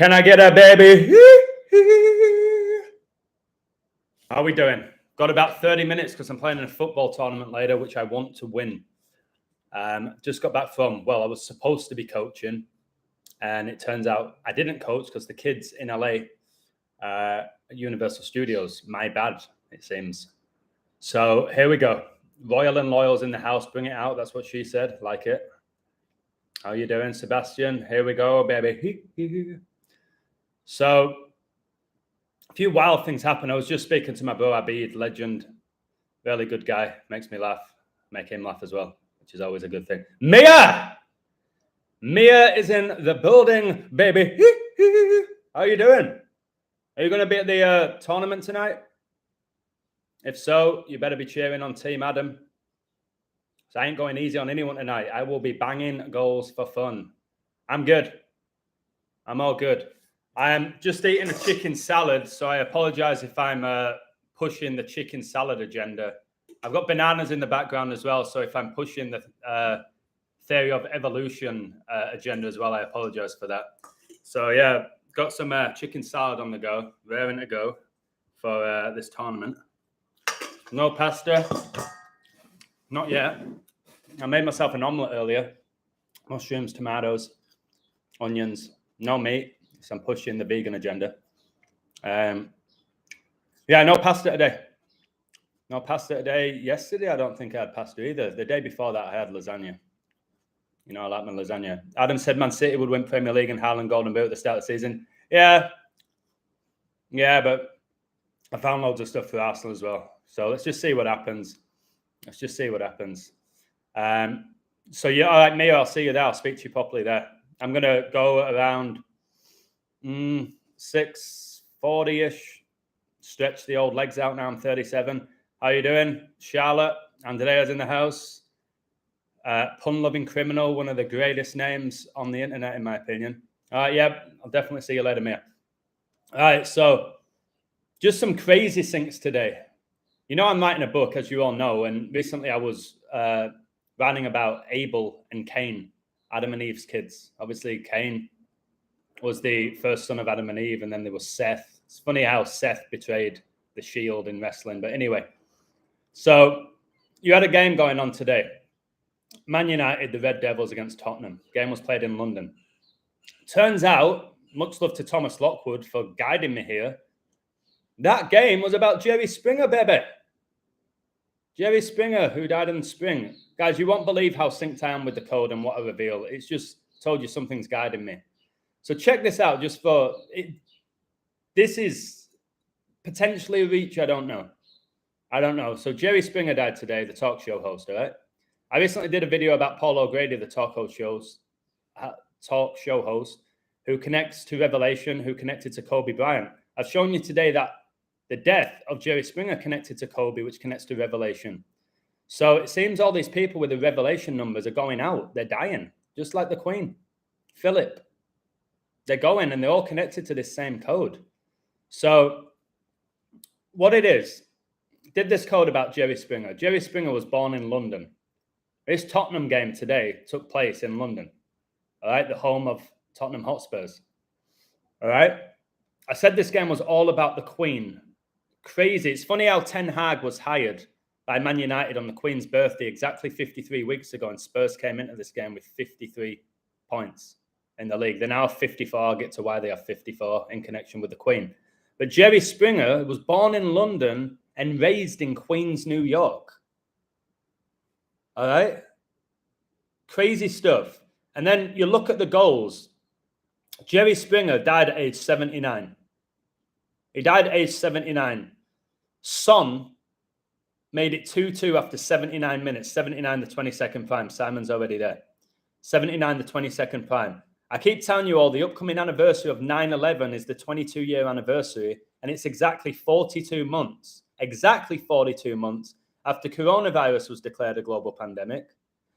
Can I get a baby? How are we doing? Got about 30 minutes because I'm playing in a football tournament later, which I want to win. Just got back from, I was supposed to be coaching, and it turns out I didn't coach because the kids in LA at Universal Studios, my bad, it seems. So here we go. Royal and Loyal's in the house. Bring it out. That's what she said. Like it. How you doing, Sebastian? Here we go, baby. So a few wild things happened. I was just speaking to my bro, Abid, legend, really good guy. Makes me laugh. Make him laugh as well, which is always a good thing. Mia is in the building, baby. How you doing? Are you going to be at the tournament tonight? If so, you better be cheering on Team Adam. So I ain't going easy on anyone tonight. I will be banging goals for fun. I'm good. I'm all good. I am just eating a chicken salad, so I apologize if I'm pushing the chicken salad agenda. I've got bananas in the background as well, so if I'm pushing the theory of evolution agenda as well, I apologize for that. So yeah, got some chicken salad on the go, raring to go for this tournament. No pasta, not yet. I made myself an omelette earlier. Mushrooms, tomatoes, onions, no meat. So I'm pushing the vegan agenda. Yeah, no pasta today. No pasta today. Yesterday, I don't think I had pasta either. The day before that, I had lasagna. You know, I like my lasagna. Adam said Man City would win Premier League and Haaland Golden Boot at the start of the season. Yeah, but I found loads of stuff for Arsenal as well. So let's just see what happens. So yeah, all right, Mia, I'll see you there. I'll speak to you properly there. I'm going to go around 6:40-ish. Stretch the old legs out now. I'm 37. How you doing? Charlotte, Andrea's in the house. Pun-loving criminal, one of the greatest names on the internet, in my opinion. Yeah, I'll definitely see you later, Mia. All right, so just some crazy things today. You know, I'm writing a book, as you all know, and recently I was writing about Abel and Cain, Adam and Eve's kids. Obviously, Cain was the first son of Adam and Eve, and then there was Seth. It's funny how Seth betrayed the Shield in wrestling. But anyway, so you had a game going on today. Man United, the Red Devils against Tottenham. Game was played in London. Turns out, much love to Thomas Lockwood for guiding me here, that game was about Jerry Springer, baby. Jerry Springer, who died in the spring. Guys, you won't believe how synced I am with the code and what I reveal. It's just told you something's guiding me. So check this out just for it. This is potentially a reach. I don't know. So Jerry Springer died today, the talk show host, all right? I recently did a video about Paul O'Grady, the talk show host, who connects to Revelation, who connected to Kobe Bryant. I've shown you today that the death of Jerry Springer connected to Kobe, which connects to Revelation. So it seems all these people with the Revelation numbers are going out. They're dying, just like the Queen, Philip. They're going and they're all connected to this same code. So what it is, did this code about Jerry Springer. Jerry Springer was born in London. This Tottenham game today took place in London, all right, the home of Tottenham Hotspurs, all right? I said this game was all about the Queen. Crazy. It's funny how Ten Hag was hired by Man United on the Queen's birthday exactly 53 weeks ago, and Spurs came into this game with 53 points in the league. They're now 54. I'll get to why they have 54 in connection with the Queen. But Jerry Springer was born in London and raised in Queens, New York. All right? Crazy stuff. And then you look at the goals. Jerry Springer died at age 79. He died at age 79. Son made it 2-2 after 79 minutes. 79, the 22nd prime. Simon's already there. 79, the 22nd prime. I keep telling you all, the upcoming anniversary of 9/11 is the 22-year anniversary, and it's exactly 42 months. Exactly 42 months after coronavirus was declared a global pandemic.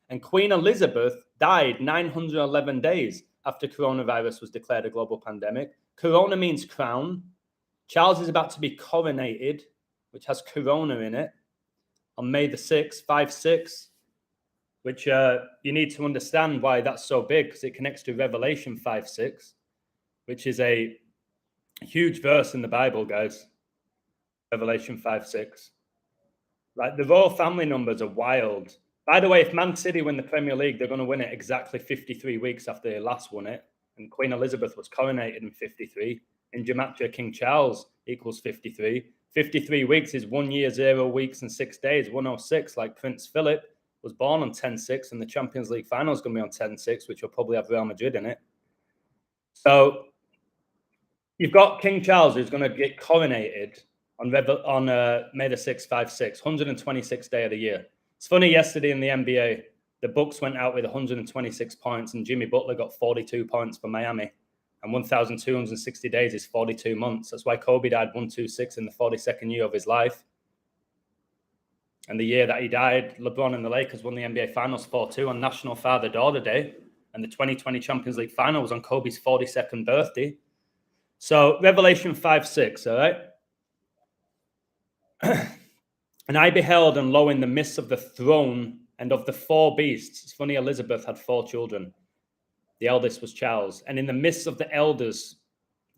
And Queen Elizabeth died 911 days after coronavirus was declared a global pandemic. Corona means crown. Charles is about to be coronated, which has corona in it, on May the 6th, 5-6, which you need to understand why that's so big, because it connects to Revelation 5-6. which is a huge verse in the Bible, guys. Revelation 5:6. Like, the royal family numbers are wild. By the way, if Man City win the Premier League, they're going to win it exactly 53 weeks after they last won it. And Queen Elizabeth was coronated in 53. In Gematria, King Charles equals 53. 53 weeks is 1 year, 0 weeks, and 6 days, 106, like Prince Philip was born on 10/6, and the Champions League final is going to be on 10/6, which will probably have Real Madrid in it. So you've got King Charles, who's going to get coronated on May the 6th, 5/6, 126th day of the year. It's funny, yesterday in the NBA, the Bucks went out with 126 points, and Jimmy Butler got 42 points for Miami. And 1,260 days is 42 months. That's why Kobe died 126 in the 42nd year of his life. And the year that he died, LeBron and the Lakers won the NBA Finals 4-2 on National Father-Daughter Day. And the 2020 Champions League Final was on Kobe's 42nd birthday. So Revelation 5:6, all right? And I beheld, and lo, in the midst of the throne and of the 4 beasts. It's funny, Elizabeth had 4 children. The eldest was Charles. And in the midst of the elders,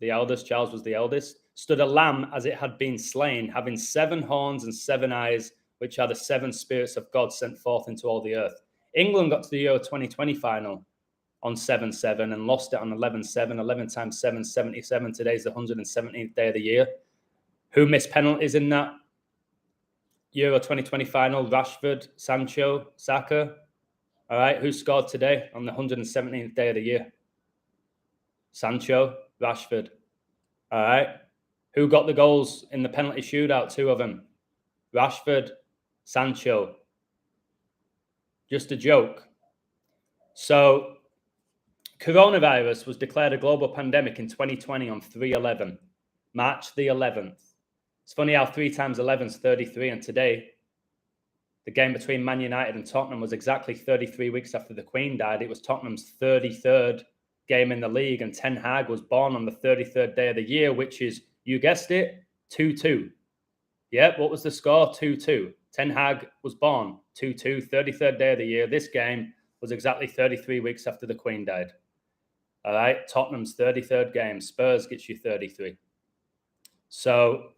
Charles was the eldest, stood a lamb as it had been slain, having 7 horns and 7 eyes, which are the 7 spirits of God sent forth into all the earth. England got to the Euro 2020 final on 7/7 and lost it on 11/7. 11 times 7, 77. Today's the 117th day of the year. Who missed penalties in that Euro 2020 final? Rashford, Sancho, Saka. All right, who scored today on the 117th day of the year? Sancho, Rashford. All right. Who got the goals in the penalty shootout? 2 of them. Rashford, Sancho. Just a joke. So, coronavirus was declared a global pandemic in 2020 on 3/11, March the 11th. It's funny how 3 times 11 is 33, and today, the game between Man United and Tottenham was exactly 33 weeks after the Queen died. It was Tottenham's 33rd game in the league, and Ten Hag was born on the 33rd day of the year, which is, you guessed it, 2-2. Yeah, what was the score? 2-2. Ten Hag was born 2-2, 33rd day of the year. This game was exactly 33 weeks after the Queen died. All right, Tottenham's 33rd game. Spurs gets you 33. So,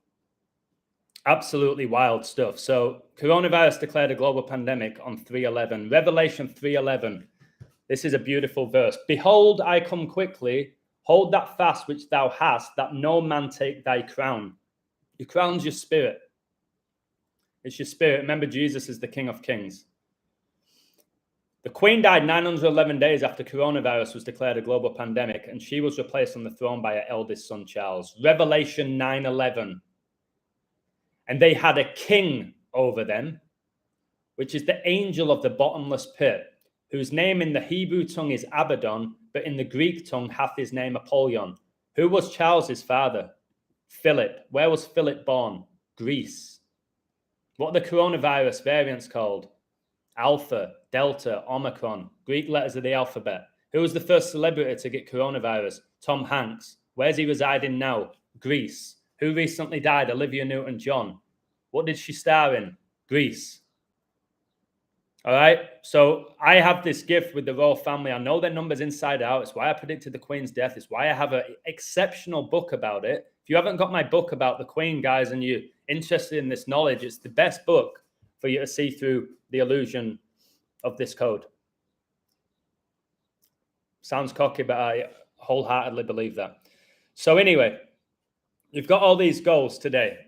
absolutely wild stuff. So, coronavirus declared a global pandemic on 3/11. Revelation 3:11. This is a beautiful verse. Behold, I come quickly. Hold that fast which thou hast, that no man take thy crown. Your crown's your spirit. It's your spirit. Remember, Jesus is the King of Kings. The Queen died 911 days after coronavirus was declared a global pandemic, and she was replaced on the throne by her eldest son, Charles. Revelation 9:11. And they had a king over them, which is the angel of the bottomless pit, whose name in the Hebrew tongue is Abaddon, but in the Greek tongue hath his name Apollyon. Who was Charles's father? Philip. Where was Philip born? Greece. What are the coronavirus variants called? Alpha, Delta, Omicron. Greek letters of the alphabet. Who was the first celebrity to get coronavirus? Tom Hanks. Where's he residing now? Greece. Who recently died? Olivia Newton-John. What did she star in? Greece. All right. So I have this gift with the royal family. I know their numbers inside out. It's why I predicted the Queen's death. It's why I have an exceptional book about it. If you haven't got my book about the Queen, guys, and you're interested in this knowledge, it's the best book for you to see through the illusion of this code. Sounds cocky, but I wholeheartedly believe that. So anyway, you've got all these goals today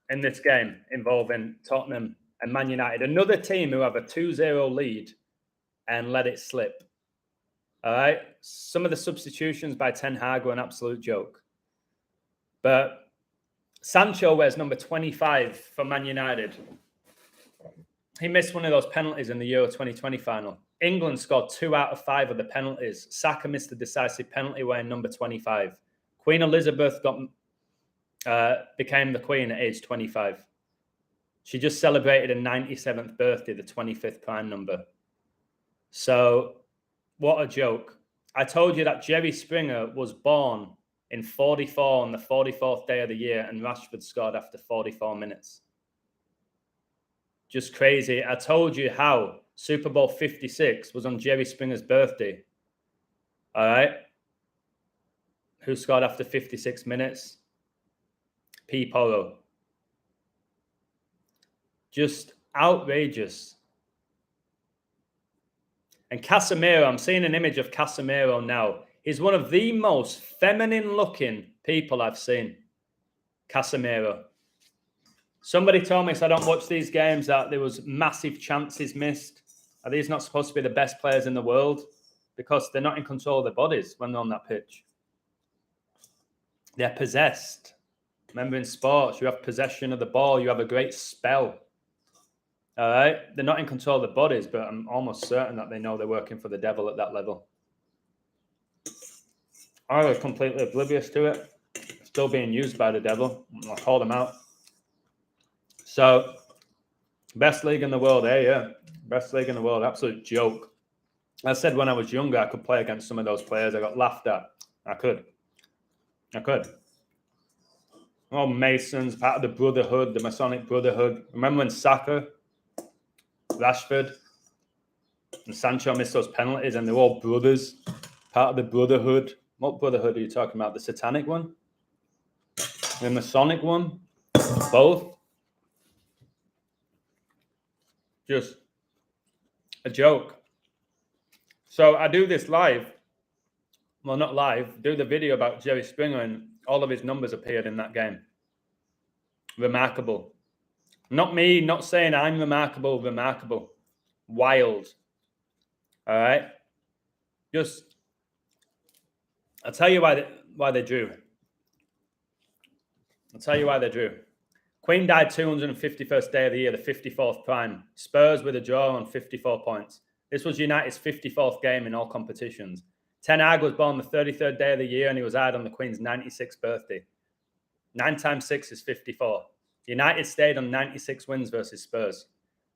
in this game involving Tottenham and Man United. Another team who have a 2-0 lead and let it slip. All right. Some of the substitutions by Ten Hag were an absolute joke. But Sancho wears number 25 for Man United. He missed one of those penalties in the Euro 2020 final. England scored 2 out of 5 of the penalties. Saka missed the decisive penalty wearing number 25. Queen Elizabeth became the Queen at age 25. She just celebrated her 97th birthday, the 25th prime number. So, what a joke. I told you that Jerry Springer was born in 44 on the 44th day of the year, and Rashford scored after 44 minutes. Just crazy. I told you how Super Bowl 56 was on Jerry Springer's birthday. All right. who scored after 56 minutes. P. Poro. Just outrageous. And Casemiro, I'm seeing an image of Casemiro now. He's one of the most feminine-looking people I've seen. Casemiro. Somebody told me, so I don't watch these games, that there was massive chances missed. Are these not supposed to be the best players in the world? Because they're not in control of their bodies when they're on that pitch. They're possessed. Remember, in sports, you have possession of the ball. You have a great spell. All right? They're not in control of their bodies, but I'm almost certain that they know they're working for the devil at that level. I was completely oblivious to it. Still being used by the devil. I called them out. So, best league in the world, eh? Yeah. Best league in the world. Absolute joke. I said when I was younger, I could play against some of those players. I got laughed at. I could. Oh, Masons, part of the Brotherhood, the Masonic Brotherhood. Remember when Saka, Rashford, and Sancho missed those penalties and they're all brothers, part of the Brotherhood? What Brotherhood are you talking about? The Satanic one? The Masonic one? Both? Just a joke. So I do this live. Well, not live. Do the video about Jerry Springer and all of his numbers appeared in that game. Remarkable. Not me, not saying I'm remarkable, remarkable. Wild. All right? Just, I'll tell you why they drew. I'll tell you why they drew. Queen died 251st day of the year, the 54th prime. Spurs with a draw on 54 points. This was United's 54th game in all competitions. Ten Hag was born the 33rd day of the year and he was hired on the Queen's 96th birthday. 9 times 6 is 54. United stayed on 96 wins versus Spurs.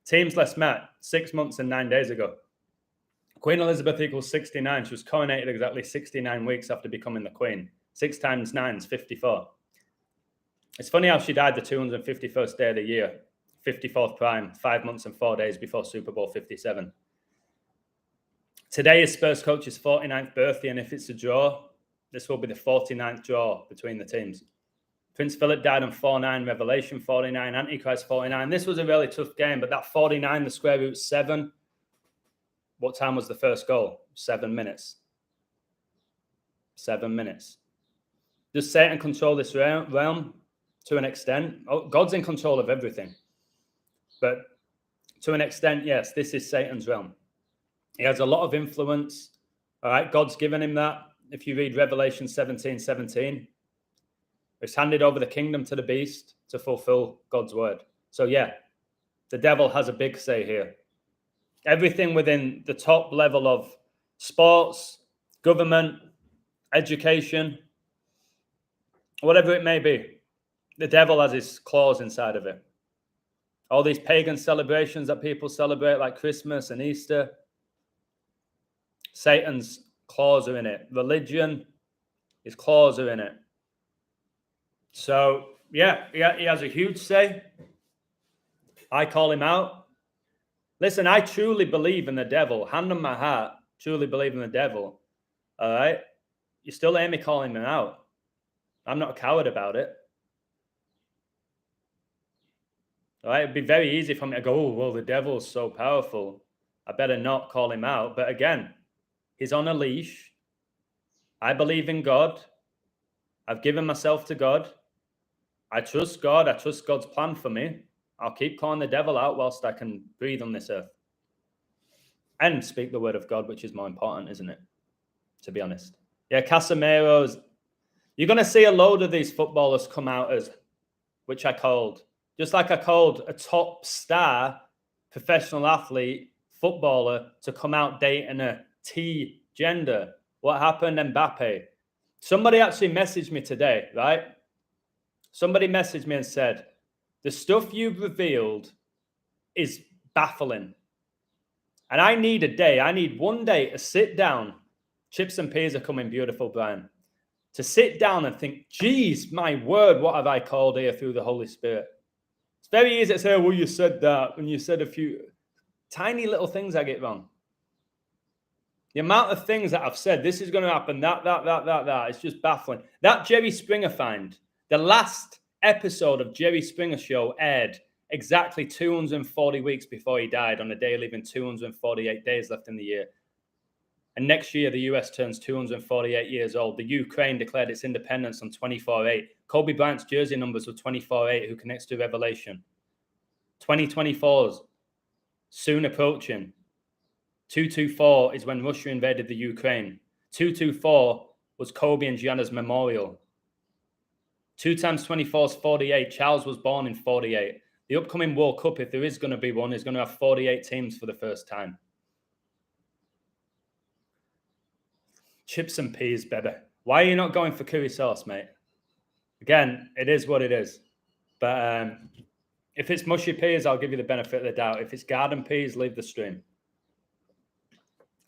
Teams last met 6 months and 9 days ago. Queen Elizabeth equals 69. She was coronated exactly 69 weeks after becoming the Queen. 6 times 9 is 54. It's funny how she died the 251st day of the year, 54th prime, 5 months and 4 days before Super Bowl 57. Today is Spurs coach's 49th birthday, and if it's a draw, this will be the 49th draw between the teams. Prince Philip died on 49, Revelation 49, Antichrist 49. This was a really tough game, but that 49, the square root 7, what time was the first goal? 7 minutes. 7 minutes. Does Satan control this realm? To an extent. Oh, God's in control of everything. But to an extent, yes, this is Satan's realm. He has a lot of influence. All right, God's given him that. If you read Revelation 17:17, it's handed over the kingdom to the beast to fulfill God's word. So yeah, the devil has a big say here. Everything within the top level of sports, government, education, whatever it may be, the devil has his claws inside of it. All these pagan celebrations that people celebrate, like Christmas and Easter, Satan's claws are in it. Religion, his claws are in it. So, yeah, he has a huge say. I call him out. Listen, I truly believe in the devil. Hand on my heart, truly believe in the devil. All right? You still hear me calling him out. I'm not a coward about it. All right? It'd be very easy for me to go, oh, well, the devil's so powerful. I better not call him out. But again, he's on a leash. I believe in God. I've given myself to God. I trust God. I trust God's plan for me. I'll keep calling the devil out whilst I can breathe on this earth. And speak the word of God, which is more important, isn't it? To be honest. Yeah, Casemiro's. You're going to see a load of these footballers come out as, which I called, just like I called a top star professional athlete, footballer, to come out dating a T gender. What happened? Babay. Somebody actually messaged me today, right? Somebody messaged me and said, the stuff you've revealed is baffling. And I need one day to sit down. Chips and peas are coming beautiful, Brian. To sit down and think, geez, my word, what have I called here through the Holy Spirit? It's very easy to say, well, you said that, and you said a few tiny little things I get wrong. The amount of things that I've said, this is going to happen, that, it's just baffling. That Jerry Springer find, the last episode of Jerry Springer show aired exactly 240 weeks before he died on a day leaving 248 days left in the year. And next year, the US turns 248 years old. The Ukraine declared its independence on 24/8. Kobe Bryant's jersey numbers were 24/8, who connects to Revelation. 2024's soon approaching. 224 is when Russia invaded the Ukraine. 224 was Kobe and Gianna's memorial. 2 times 24 is 48. Charles was born in 48. The upcoming World Cup, if there is going to be one, is going to have 48 teams for the first time. Chips and peas, baby. Why are you not going for curry sauce, mate? Again, it is what it is. But if it's mushy peas, I'll give you the benefit of the doubt. If it's garden peas, leave the stream.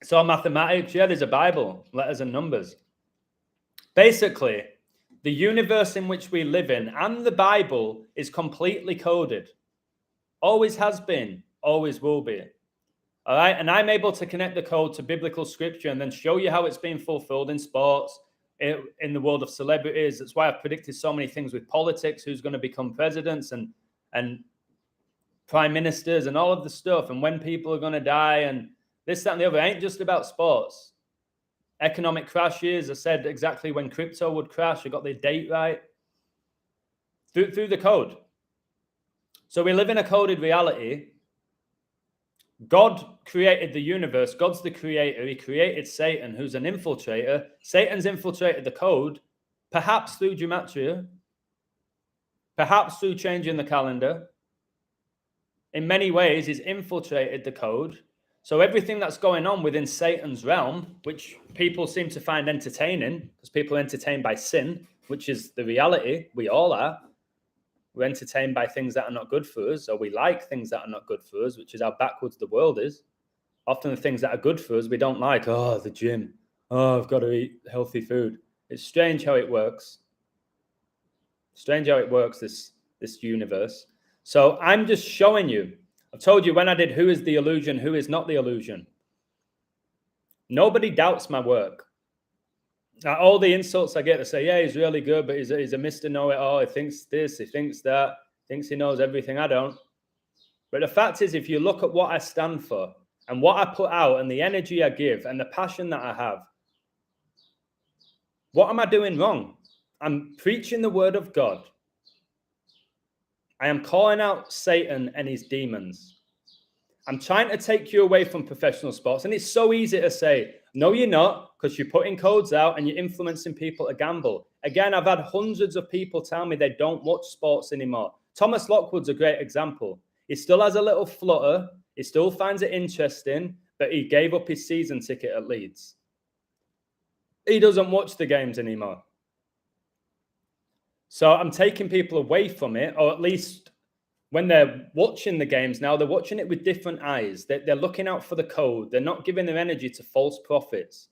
So mathematics, yeah, there's a Bible, letters and numbers. Basically, the universe in which we live in and the Bible is completely coded. Always has been, always will be. All right. And I'm able to connect the code to biblical scripture and then show you how it's being fulfilled in sports, in the world of celebrities. That's why I've predicted so many things with politics, who's going to become presidents and prime ministers and all of the stuff, and when people are going to die and this, that, and the other. It ain't just about sports. Economic crashes, I said exactly when crypto would crash. I got the date right. Through the code. So we live in a coded reality. God created the universe. God's the creator. He created Satan, who's an infiltrator. Satan's infiltrated the code, perhaps through gematria, perhaps through changing the calendar. In many ways, he's infiltrated the code. So everything that's going on within Satan's realm, which people seem to find entertaining, because people are entertained by sin, which is the reality, we all are. We're entertained by things that are not good for us, or we like things that are not good for us, which is how backwards the world is. Often the things that are good for us, we don't like. Oh, the gym. Oh, I've got to eat healthy food. It's strange how it works. Strange how it works, this universe. So I'm just showing you. I told you when I did who is the illusion, who is not the illusion. Nobody doubts my work. Now, all the insults I get to say, yeah, he's really good, but he's a Mr. Know-it-all. He thinks this, he thinks that, thinks he knows everything. I don't. But the fact is, if you look at what I stand for and what I put out and the energy I give and the passion that I have, what am I doing wrong? I'm preaching the word of God. I am calling out Satan and his demons. I'm trying to take you away from professional sports. And it's so easy to say, no, you're not, because you're putting codes out and you're influencing people to gamble. Again, I've had hundreds of people tell me they don't watch sports anymore. Thomas Lockwood's a great example. He still has a little flutter. He still finds it interesting, but he gave up his season ticket at Leeds. He doesn't watch the games anymore. So I'm taking people away from it, or at least when they're watching the games now, they're watching it with different eyes. They're looking out for the code. They're not giving their energy to false prophets,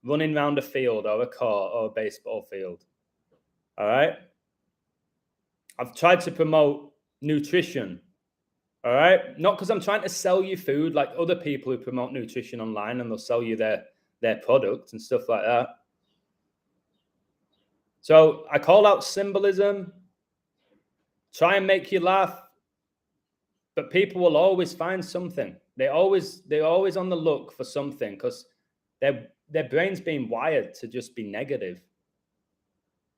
running around a field or a court or a baseball field. All right? I've tried to promote nutrition. All right? Not because I'm trying to sell you food like other people who promote nutrition online and they'll sell you their product and stuff like that. So I call out symbolism, try and make you laugh, but people will always find something. They're always on the look for something because their brain's been wired to just be negative.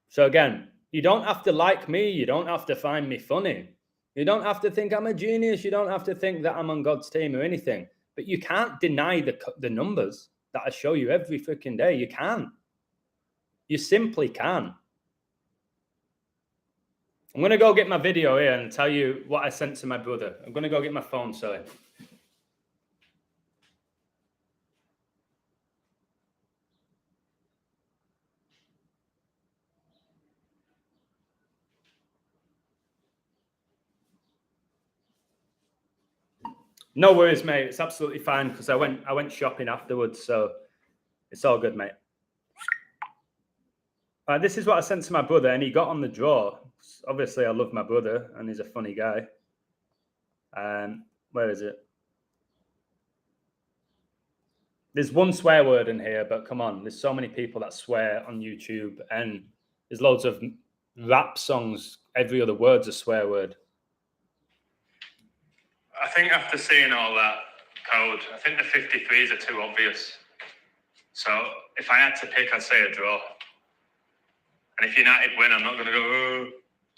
So again, you don't have to like me. You don't have to find me funny. You don't have to think I'm a genius. You don't have to think that I'm on God's team or anything. But you can't deny the numbers that I show you every freaking day. You can't. You simply can't. I'm going to go get my video here and tell you what I sent to my brother. I'm going to go get my phone, sorry. No worries, mate. It's absolutely fine because I went shopping afterwards, so it's all good, mate. This is what I sent to my brother, and he got on the draw. Obviously, I love my brother, and he's a funny guy. Where is it? There's one swear word in here, but come on, there's so many people that swear on YouTube, and there's loads of rap songs. Every other word's a swear word. I think after seeing all that code, I think the 53s are too obvious. So if I had to pick, I'd say a draw. And if United win, I'm not going to go, oh,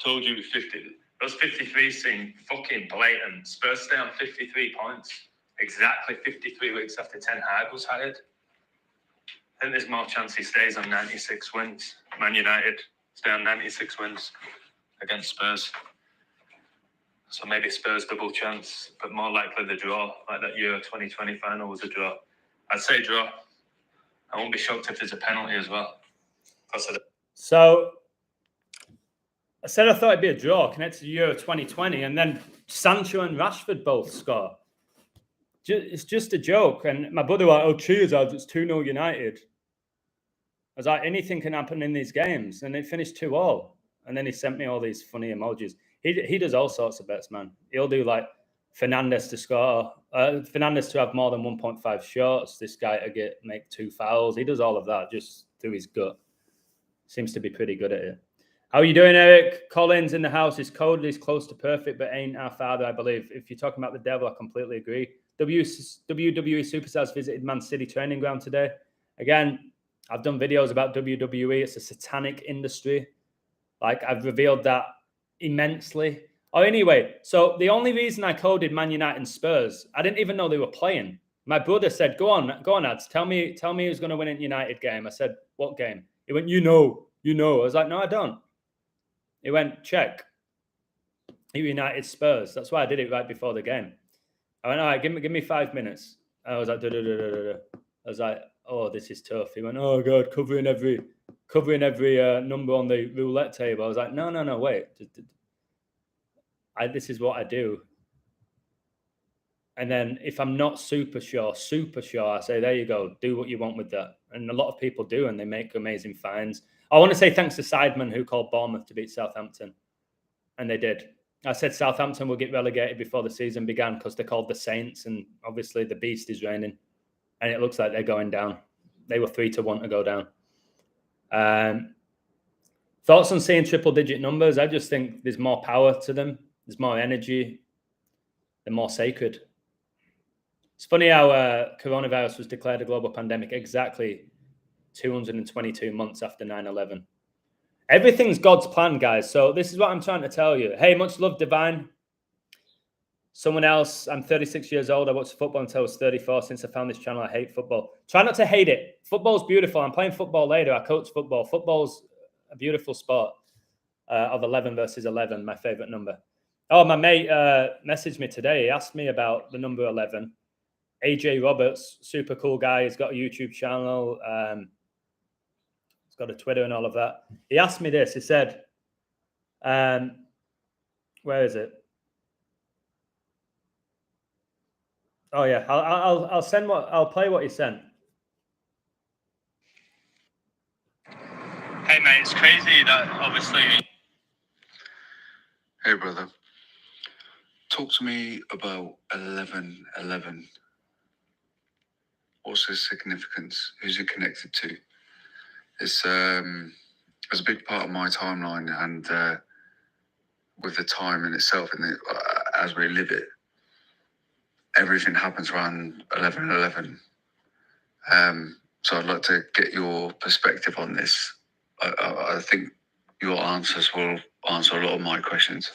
told you 50. Those 53s seem fucking blatant. Spurs stay on 53 points. Exactly 53 weeks after Ten Hag was hired. I think there's more chance he stays on 96 wins. Man United stay on 96 wins against Spurs. So maybe Spurs double chance, but more likely the draw, like that Euro 2020 final was a draw. I'd say draw. I won't be shocked if there's a penalty as well. So I said I thought it'd be a draw connected to Euro 2020, and then Sancho and Rashford both score. It's just a joke. And my brother was like, oh, cheers, it's 2-0 United. I was like, anything can happen in these games. And it finished 2-2. And then he sent me all these funny emojis. He does all sorts of bets, man. He'll do like Fernandes to score, Fernandes to have more than 1.5 shots, this guy to make 2 fouls. He does all of that just through his gut. Seems to be pretty good at it. How are you doing, Eric? Collins in the house. His code is close to perfect, but ain't our father, I believe. If you're talking about the devil, I completely agree. WWE Superstars visited Man City training ground today. Again, I've done videos about WWE. It's a satanic industry. Like, I've revealed that immensely. Oh, anyway, so the only reason I coded Man United and Spurs, I didn't even know they were playing. My brother said, go on, ads. Tell me who's going to win a United game. I said, what game? He went, you know. I was like, no, I don't. He went, check. United Spurs. That's why I did it right before the game. I went, all right, give me 5 minutes. I was like, I was like, oh, this is tough. He went, oh God, covering every number on the roulette table. I was like, no, wait. This is what I do. And then if I'm not super sure, I say, there you go, do what you want with that. And a lot of people do, and they make amazing finds. I want to say thanks to Sideman, who called Bournemouth to beat Southampton. And they did. I said Southampton will get relegated before the season began because they're called the Saints, and obviously the beast is reigning. And it looks like they're going down. They were 3-1 to go down. Thoughts on seeing triple-digit numbers? I just think there's more power to them. There's more energy. They're more sacred. It's funny how coronavirus was declared a global pandemic exactly 222 months after 9/11. Everything's God's plan, guys. So this is what I'm trying to tell you. Hey, much love, Divine. Someone else, I'm 36 years old. I watched football until I was 34. Since I found this channel, I hate football. Try not to hate it. Football's beautiful. I'm playing football later. I coach football. Football's a beautiful sport of 11 versus 11, my favorite number. Oh, my mate messaged me today. He asked me about the number 11. AJ Roberts, super cool guy. He's got a YouTube channel. He's got a Twitter and all of that. He asked me this. He said, where is it? Oh yeah, I'll play what he sent. Hey mate, it's crazy that obviously. Hey brother, talk to me about 1111. What's its significance? Who's it connected to? It's a big part of my timeline, and with the time in itself, and as we live it, everything happens around 1111. So I'd like to get your perspective on this. I think your answers will answer a lot of my questions.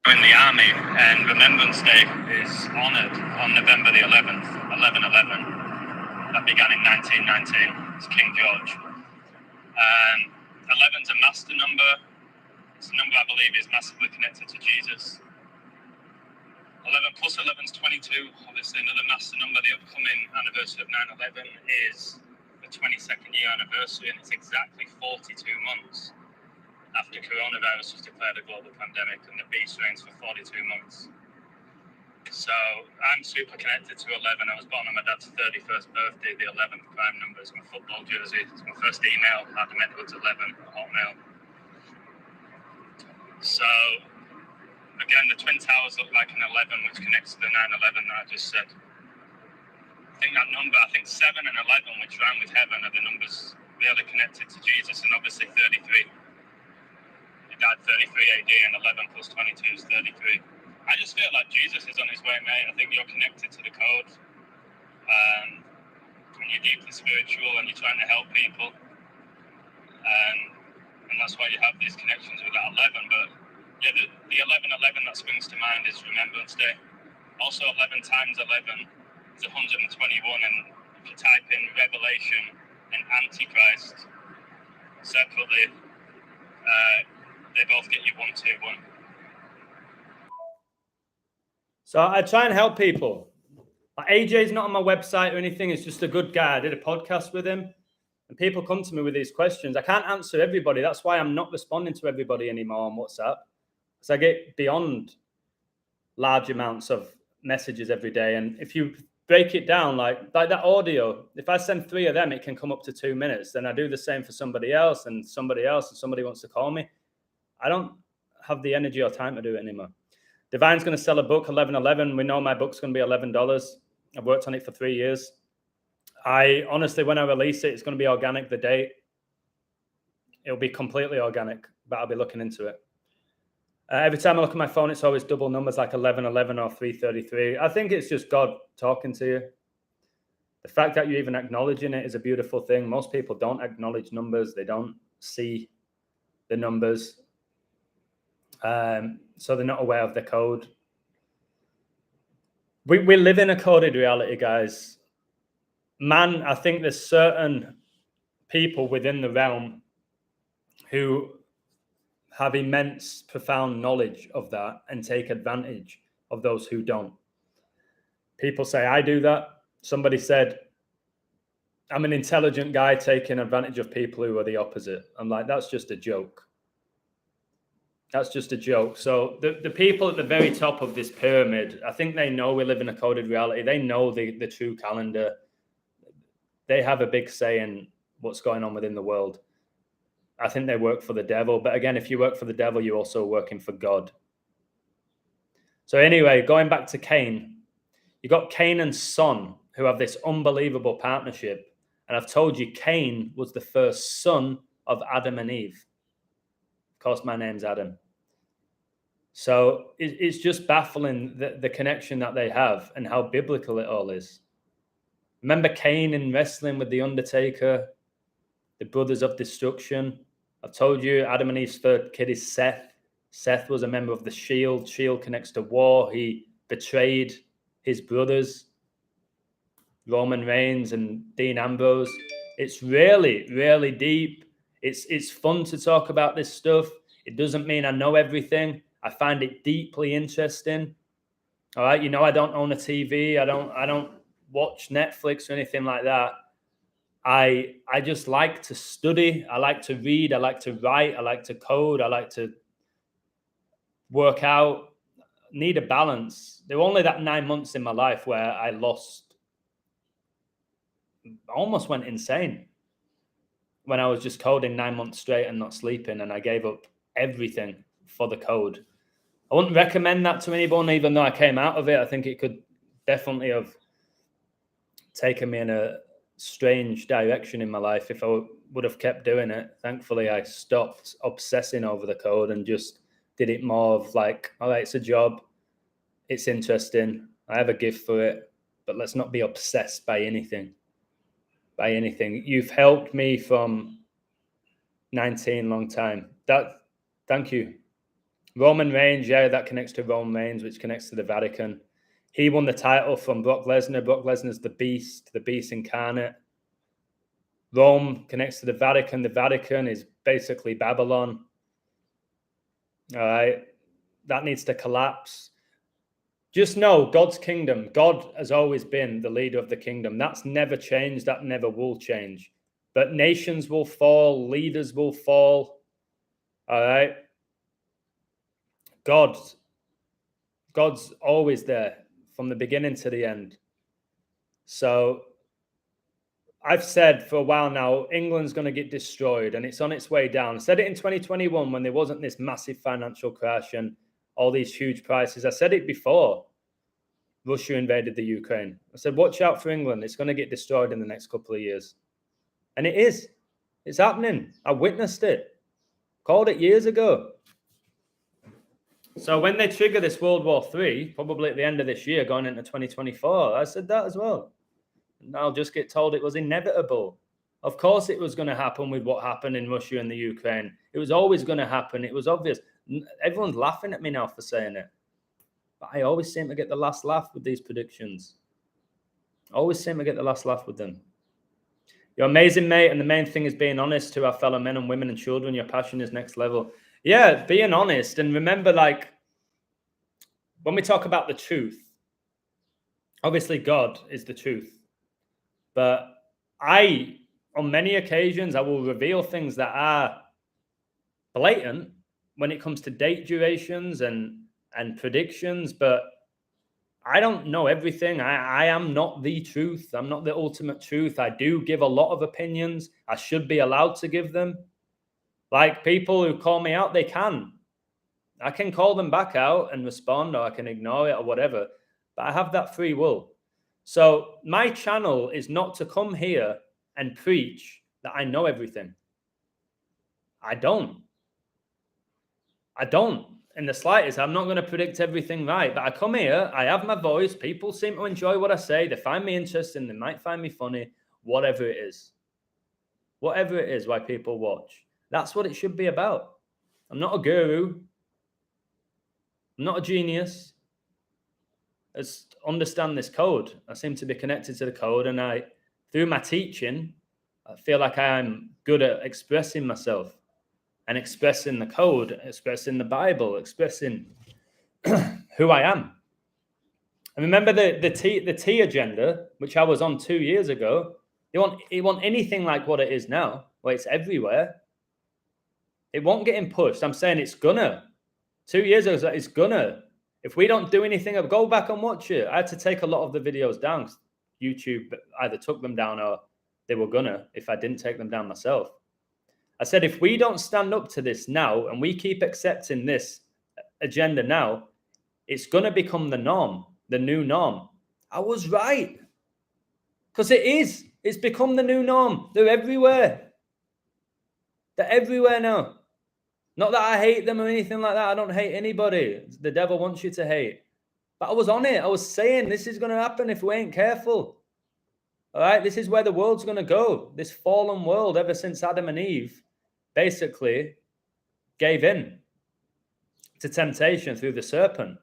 In the army, and Remembrance Day is honoured on November the 11th, 11/11. That began in 1919. It's King George. 11's a master number. It's a number I believe is massively connected to Jesus. 11 plus 11 is 22. Obviously, another master number. The upcoming anniversary of 9/11 is the 22nd year anniversary, and it's exactly 42 months after coronavirus was declared a global pandemic and the beast reigns for 42 months. So I'm super connected to 11. I was born on my dad's 31st birthday. The 11th prime number is my football jersey. It's my first email. Adam Edwards 11 at Hotmail. So again, the Twin Towers look like an 11, which connects to the 9/11 that I just said. I think that number. I think 7 and 11, which rhyme with heaven, are the numbers really connected to Jesus, and obviously 33. He died 33 AD, and 11 plus 22 is 33. I just feel like Jesus is on his way, mate. I think you're connected to the code, and you're deeply spiritual, and you're trying to help people, and that's why you have these connections with that 11. But yeah, the 11:11 that springs to mind is Remembrance Day. Also, 11 times 11 is 121, and if you type in Revelation and Antichrist separately, they both get you 121. So I try and help people. Like AJ's not on my website or anything. He's just a good guy. I did a podcast with him, and people come to me with these questions. I can't answer everybody. That's why I'm not responding to everybody anymore on WhatsApp, because I get beyond large amounts of messages every day. And if you break it down, like that audio, if I send 3 of them, it can come up to 2 minutes. Then I do the same for somebody else, and somebody wants to call me. I don't have the energy or time to do it anymore. Divine's going to sell a book, 11:11. We know my book's going to be $11. I've worked on it for 3 years. I honestly, when I release it, it's going to be organic the date. It'll be completely organic, but I'll be looking into it. Every time I look at my phone, it's always double numbers like 11:11 or 3:33. I think it's just God talking to you. The fact that you're even acknowledging it is a beautiful thing. Most people don't acknowledge numbers. They don't see the numbers. So they're not aware of the code. We live in a coded reality, guys. Man, I think there's certain people within the realm who have immense, profound knowledge of that and take advantage of those who don't. People say, I do that. Somebody said, I'm an intelligent guy taking advantage of people who are the opposite. I'm like, that's just a joke. That's just a joke. So the people at the very top of this pyramid, I think they know we live in a coded reality. They know the true calendar. They have a big say in what's going on within the world. I think they work for the devil. But again, if you work for the devil, you're also working for God. So anyway, going back to Cain, you got Cain and Son, who have this unbelievable partnership. And I've told you, Cain was the first son of Adam and Eve. Of course, my name's Adam. So it's just baffling the connection that they have and how biblical it all is. Remember Cain in wrestling with the Undertaker, the brothers of destruction? I've told you Adam and Eve's third kid is Seth. Seth was a member of the Shield. Shield connects to war. He betrayed his brothers, Roman Reigns and Dean Ambrose. It's really, really deep. It's fun to talk about this stuff. It doesn't mean I know everything. I find it deeply interesting. All right, you know, I don't own a TV. I don't watch Netflix or anything like that. I just like to study. I like to read. I like to write. I like to code. I like to work out. Need a balance. There were only that 9 months in my life where I almost went insane when I was just coding 9 months straight and not sleeping, and I gave up everything for the code. I wouldn't recommend that to anyone, even though I came out of it. I think it could definitely have taken me in a strange direction in my life if I would have kept doing it. Thankfully, I stopped obsessing over the code and just did it more of like, all right, it's a job. It's interesting. I have a gift for it, but let's not be obsessed by anything. By anything. You've helped me from 19, long time. Thank you. Roman Reigns, yeah, that connects to Roman Reigns, which connects to the Vatican. He won the title from Brock Lesnar. Brock Lesnar's the beast incarnate. Rome connects to the Vatican. The Vatican is basically Babylon. All right. That needs to collapse. Just know God's kingdom. God has always been the leader of the kingdom. That's never changed. That never will change. But nations will fall. Leaders will fall. All right. God's always there from the beginning to the end. So I've said for a while now, England's going to get destroyed and it's on its way down. I said it in 2021 when there wasn't this massive financial crash and all these huge prices. I said it before. Russia invaded the Ukraine. I said, watch out for England. It's going to get destroyed in the next couple of years. And it is. It's happening. I witnessed it. Called it years ago. So when they trigger this World War III, probably at the end of this year, going into 2024, I said that as well. And I'll just get told it was inevitable. Of course it was going to happen with what happened in Russia and the Ukraine. It was always going to happen. It was obvious. Everyone's laughing at me now for saying it. But I always seem to get the last laugh with these predictions. Always seem to get the last laugh with them. You're amazing, mate. And the main thing is being honest to our fellow men and women and children. Your passion is next level. Yeah, being honest. And remember, like, when we talk about the truth, obviously God is the truth. But on many occasions, I will reveal things that are blatant when it comes to date durations and predictions. But I don't know everything. I am not the truth. I'm not the ultimate truth. I do give a lot of opinions. I should be allowed to give them. Like, people who call me out, they can. I can call them back out and respond, or I can ignore it or whatever. But I have that free will. So my channel is not to come here and preach that I know everything. I don't in the slightest. I'm not going to predict everything right, but I come here, I have my voice. People seem to enjoy what I say. They find me interesting. They might find me funny, whatever it is. Whatever it is why people watch. That's what it should be about. I'm not a guru. I'm not a genius. I just understand this code. I seem to be connected to the code, and through my teaching, I feel like I'm good at expressing myself and expressing the code, expressing the Bible, expressing who I am. And remember the T agenda, which I was on 2 years ago. You want anything like what it is now, where it's everywhere. It won't get pushed. I'm saying it's gonna. 2 years ago, it's gonna. If we don't do anything, go back and watch it. I had to take a lot of the videos down. YouTube either took them down or they were gonna, if I didn't take them down myself. I said, if we don't stand up to this now and we keep accepting this agenda now, it's going to become the norm, the new norm. I was right. Because it is. It's become the new norm. They're everywhere. They're everywhere now. Not that I hate them or anything like that. I don't hate anybody. The devil wants you to hate. But I was on it. I was saying this is going to happen if we ain't careful. All right? This is where the world's going to go. This fallen world, ever since Adam and Eve, basically gave in to temptation through the serpent.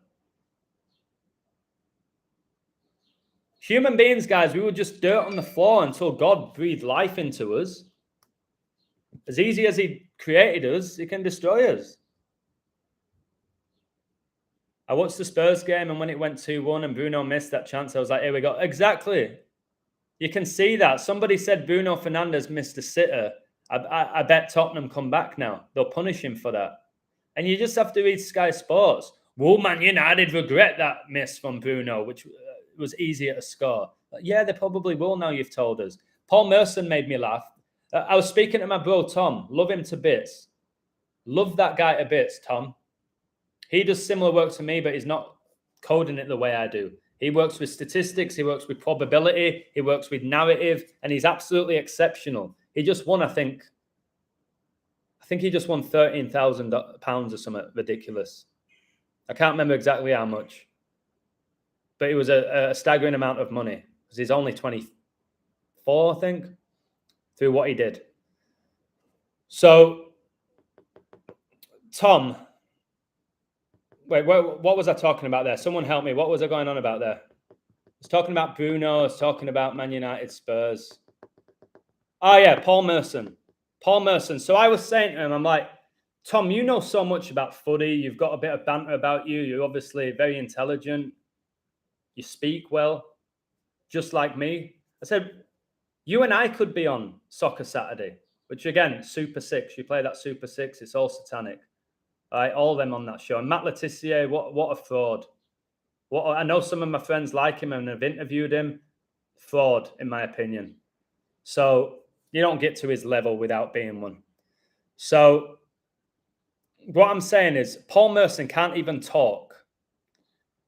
Human beings, guys, we were just dirt on the floor until God breathed life into us. As easy as he created us, he can destroy us. I watched the Spurs game, and when it went 2-1 and Bruno missed that chance, I was like, here we go. Exactly. You can see that. Somebody said Bruno Fernandes missed a sitter. I bet Tottenham come back now. They'll punish him for that. And you just have to read Sky Sports. Well, Man United regret that miss from Bruno, which was easier to score. But yeah, they probably will now, you've told us. Paul Merson made me laugh. I was speaking to my bro, Tom. Love him to bits. Love that guy to bits, Tom. He does similar work to me, but he's not coding it the way I do. He works with statistics. He works with probability. He works with narrative. And he's absolutely exceptional. He just won, I think he just won £13,000 or something ridiculous. I can't remember exactly how much. But it was a staggering amount of money. Because he's only 24, I think, through what he did. So, Tom, wait, what was I talking about there? Someone help me. What was I going on about there? I was talking about Bruno. I was talking about Man United, Spurs. Oh, yeah, Paul Merson. So I was saying to him, I'm like, Tom, you know so much about footy. You've got a bit of banter about you. You're obviously very intelligent. You speak well, just like me. I said, you and I could be on Soccer Saturday, which again, Super Six. You play that Super Six, it's all satanic. All right, all them on that show. And Matt Letizia, what a fraud. I know some of my friends like him and have interviewed him. Fraud, in my opinion. So you don't get to his level without being one. So what I'm saying is Paul Merson can't even talk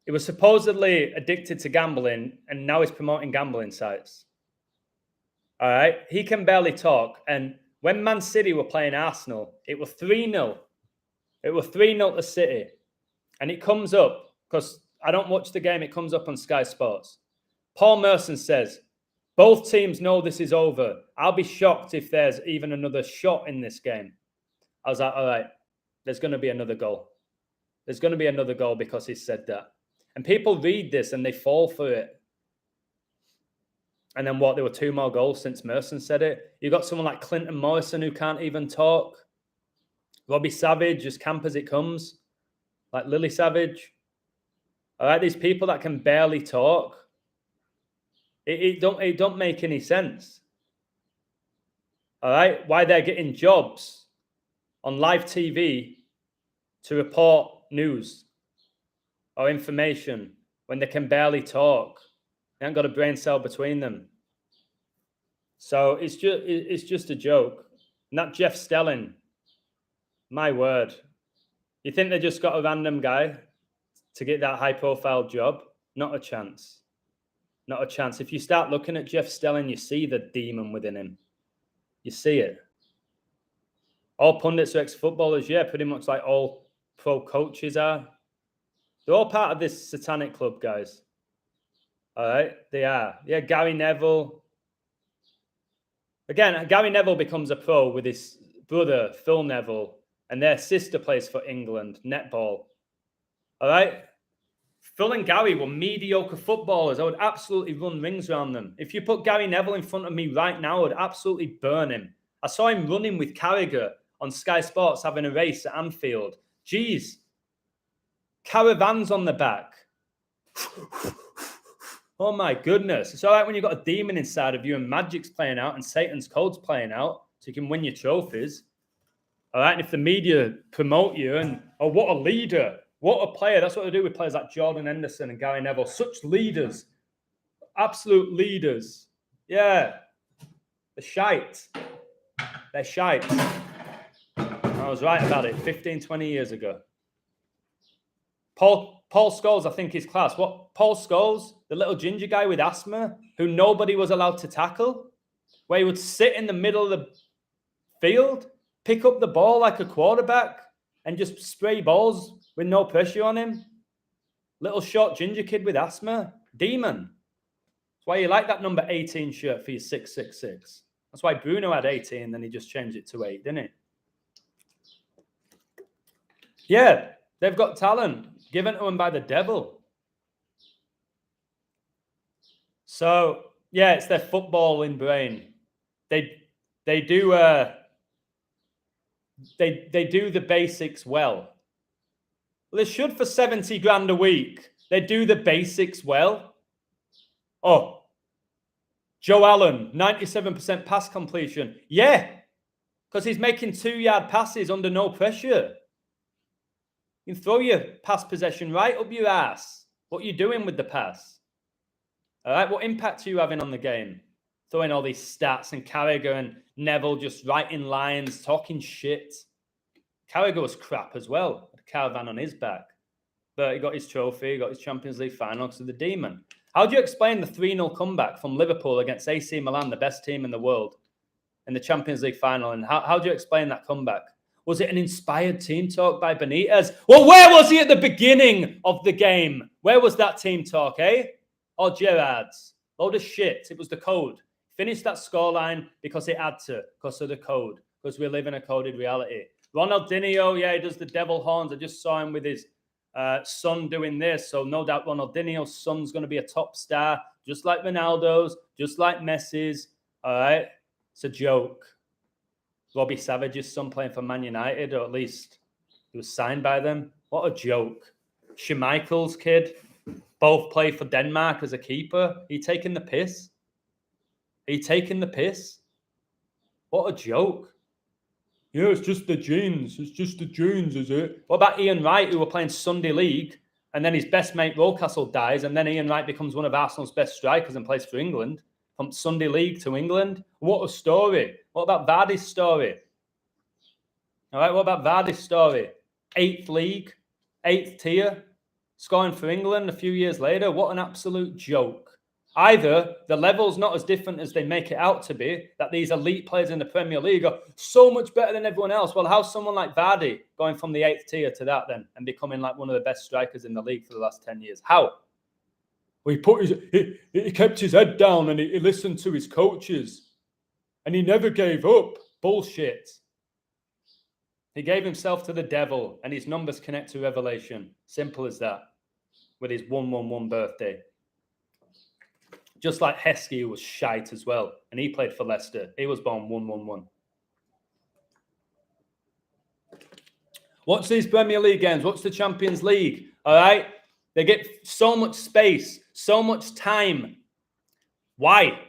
He was supposedly addicted to gambling, and now he's promoting gambling sites. All right. He can barely talk. And when Man City were playing Arsenal, it was 3-0. It was 3-0 to City. And it comes up, because I don't watch the game, it comes up on Sky Sports. Paul Merson says, both teams know this is over. I'll be shocked if there's even another shot in this game. I was like, all right, there's going to be another goal. There's going to be another goal because he said that. And people read this and they fall for it. And then what? There were 2 more goals since Merson said it. You've got someone like Clinton Morrison who can't even talk. Robbie Savage, as camp as it comes. Like Lily Savage. All right, these people that can barely talk. It don't make any sense. All right, why they're getting jobs on live TV to report news or information when they can barely talk. They haven't got a brain cell between them. So it's just a joke. And that Jeff Stelling, my word. You think they just got a random guy to get that high-profile job? Not a chance. Not a chance. If you start looking at Jeff Stelling, you see the demon within him. You see it. All pundits are ex-footballers, yeah, pretty much like all pro coaches are. They're all part of this satanic club, guys. All right? They are. Yeah, Gary Neville. Again, Gary Neville becomes a pro with his brother, Phil Neville, and their sister plays for England, netball. All right? Phil and Gary were mediocre footballers. I would absolutely run rings around them. If you put Gary Neville in front of me right now, I would absolutely burn him. I saw him running with Carragher on Sky Sports having a race at Anfield. Jeez. Caravans on the back. Oh my goodness. It's all right when you've got a demon inside of you and magic's playing out and Satan's code's playing out so you can win your trophies. All right. And if the media promote you and, oh, what a leader. What a player. That's what they do with players like Jordan Henderson and Gary Neville. Such leaders. Absolute leaders. Yeah. They're shite. They're shite. I was right about it 15, 20 years ago. Paul Scholes, I think, is class. What? Paul Scholes, the little ginger guy with asthma who nobody was allowed to tackle, where he would sit in the middle of the field, pick up the ball like a quarterback and just spray balls with no pressure on him. Little short ginger kid with asthma. Demon. That's why you like that number 18 shirt for your 666. That's why Bruno had 18, then he just changed it to 8, didn't he? Yeah, they've got talent given to them by the devil. So, yeah, it's their footballing brain. They do they do the basics well. Well, they should for 70 grand a week. They do the basics well. Oh, Joe Allen, 97% pass completion. Yeah, because he's making 2-yard passes under no pressure. You can throw your pass possession right up your ass. What are you doing with the pass? All right, what impact are you having on the game? Throwing all these stats and Carragher and Neville just writing lines, talking shit. Carragher was crap as well. Had a caravan on his back. But he got his trophy, he got his Champions League final to the demon. How do you explain the 3-0 comeback from Liverpool against AC Milan, the best team in the world, in the Champions League final? And how do you explain that comeback? Was it an inspired team talk by Benitez? Well, where was he at the beginning of the game? Where was that team talk, eh? Or Gerrard's? Load of shit. It was the code. Finished that scoreline because it had to, because of the code, because we live in a coded reality. Ronaldinho, yeah, he does the devil horns. I just saw him with his son doing this. So no doubt Ronaldinho's son's going to be a top star, just like Ronaldo's, just like Messi's. All right? It's a joke. Robbie Savage's son playing for Man United, or at least he was signed by them. What a joke. Schmeichel's kid, both play for Denmark as a keeper. Are you taking the piss? Are you taking the piss? What a joke. Yeah, it's just the genes. It's just the genes, is it? What about Ian Wright, who were playing Sunday League, and then his best mate, Rocastle, dies, and then Ian Wright becomes one of Arsenal's best strikers and plays for England? From Sunday League to England. What a story. What about Vardy's story? All right, what about Vardy's story? 8th league, 8th tier, scoring for England a few years later. What an absolute joke. Either the level's not as different as they make it out to be, that these elite players in the Premier League are so much better than everyone else. Well, how's someone like Vardy going from the 8th tier to that then and becoming like one of the best strikers in the league for the last 10 years? How? Well, he kept his head down and he listened to his coaches and he never gave up. Bullshit. He gave himself to the devil and his numbers connect to revelation. Simple as that. With his 111 birthday. Just like Heskey was shite as well. And he played for Leicester. He was born 111. Watch these Premier League games. Watch the Champions League. All right? They get so much space, so much time. Why?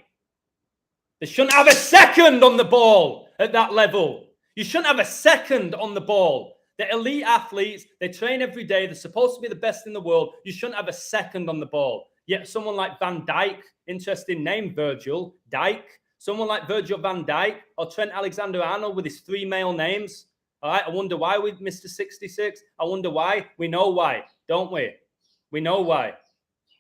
They shouldn't have a second on the ball at that level. You shouldn't have a second on the ball. They're elite athletes. They train every day. They're supposed to be the best in the world. You shouldn't have a second on the ball. Yet someone like Van Dijk, interesting name, Virgil, Dijk, someone like Virgil van Dijk or Trent Alexander-Arnold with his 3 male names. All right, I wonder why with Mr. 66. I wonder why. We know why, don't we? We know why.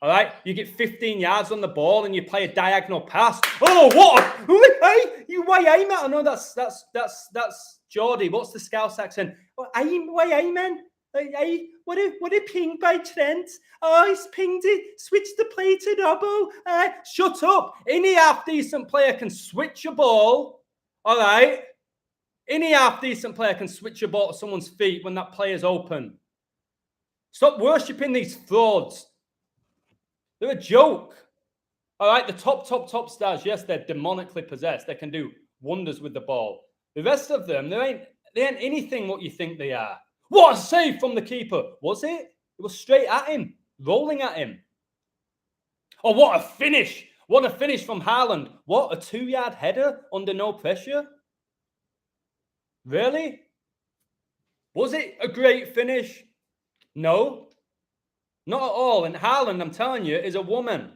All right, you get 15 yards on the ball and you play a diagonal pass. Oh, what? Hey, you way aim at? I know that's Geordie. What's the Scouse accent? Oh, way amen. Hey, what a ping by Trent. Oh, he's pinged it. Switch the play to Dobbo. Shut up. Any half-decent player can switch a ball. All right. Any half-decent player can switch a ball to someone's feet when that player's open. Stop worshipping these frauds. They're a joke. All right. The top stars, yes, they're demonically possessed. They can do wonders with the ball. The rest of them, they ain't anything what you think they are. What a save from the keeper. Was it? It was straight at him, rolling at him. Oh, what a finish. What a finish from Haaland. What a 2-yard header under no pressure. Really? Was it a great finish? No. Not at all. And Haaland, I'm telling you, is a woman.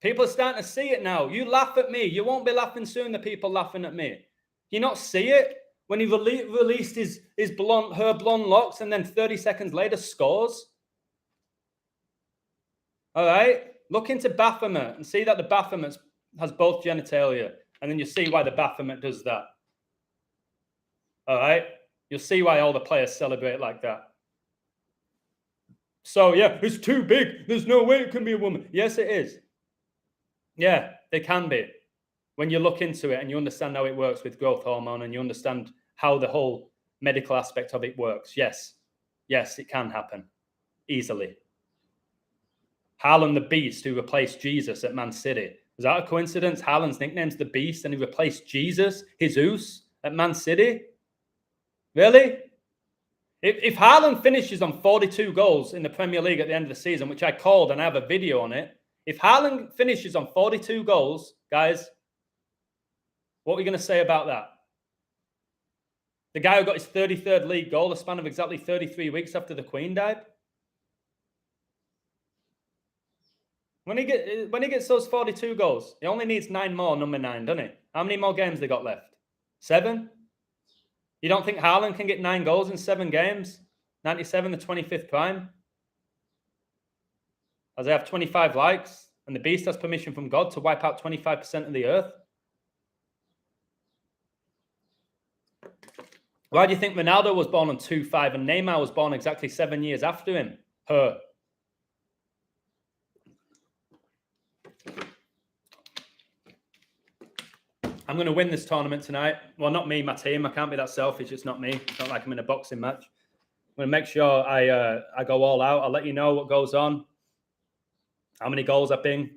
People are starting to see it now. You laugh at me. You won't be laughing soon, the people laughing at me. You not see it? When he released her blonde locks and then 30 seconds later scores. All right. Look into Baphomet and see that the Baphomet has both genitalia. And then you see why the Baphomet does that. All right. You'll see why all the players celebrate like that. So, yeah, it's too big. There's no way it can be a woman. Yes, it is. Yeah, they can be. When you look into it and you understand how it works with growth hormone and you understand how the whole medical aspect of it works. Yes, it can happen easily. Haaland the Beast, who replaced Jesus at Man City. Was that a coincidence? Haaland's nickname's the Beast and he replaced Jesus, Jesus, at Man City? Really? If Haaland finishes on 42 goals in the Premier League at the end of the season, which I called and I have a video on it, if Haaland finishes on 42 goals, guys, what are we going to say about that? The guy who got his 33rd league goal, a span of exactly 33 weeks after the Queen died. When he gets those 42 goals, he only needs 9 more, number 9, doesn't he? How many more games they got left? 7? You don't think Haaland can get 9 goals in 7 games? 97, the 25th prime? As they have 25 likes, and the Beast has permission from God to wipe out 25% of the earth? Why do you think Ronaldo was born on 2-5 and Neymar was born exactly 7 years after him? Her. I'm going to win this tournament tonight. Well, not me, my team. I can't be that selfish. It's not me. It's not like I'm in a boxing match. I'm going to make sure I go all out. I'll let you know what goes on, how many goals I bing.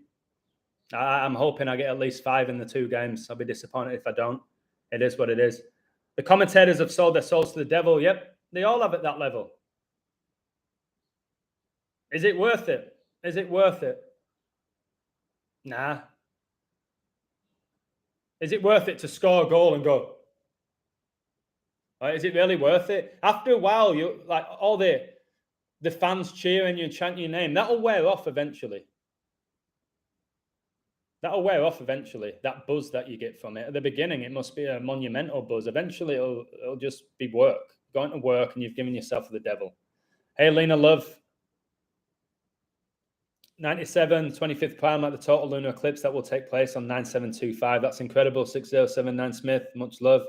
I'm hoping I get at least 5 in the 2 games. I'll be disappointed if I don't. It is what it is. The commentators have sold their souls to the devil. Yep, they all have at that level. Is it worth it? Is it worth it? Nah. Is it worth it to score a goal and go? Right, is it really worth it? After a while, you like all the fans cheering you and chanting your name. That'll wear off eventually. That'll wear off eventually, that buzz that you get from it. At the beginning, it must be a monumental buzz. Eventually, it'll just be work. Going to work and you've given yourself to the devil. Hey, Lena Love. 97, 25th prime, like the total lunar eclipse that will take place on 9725. That's incredible. 6079 Smith, much love.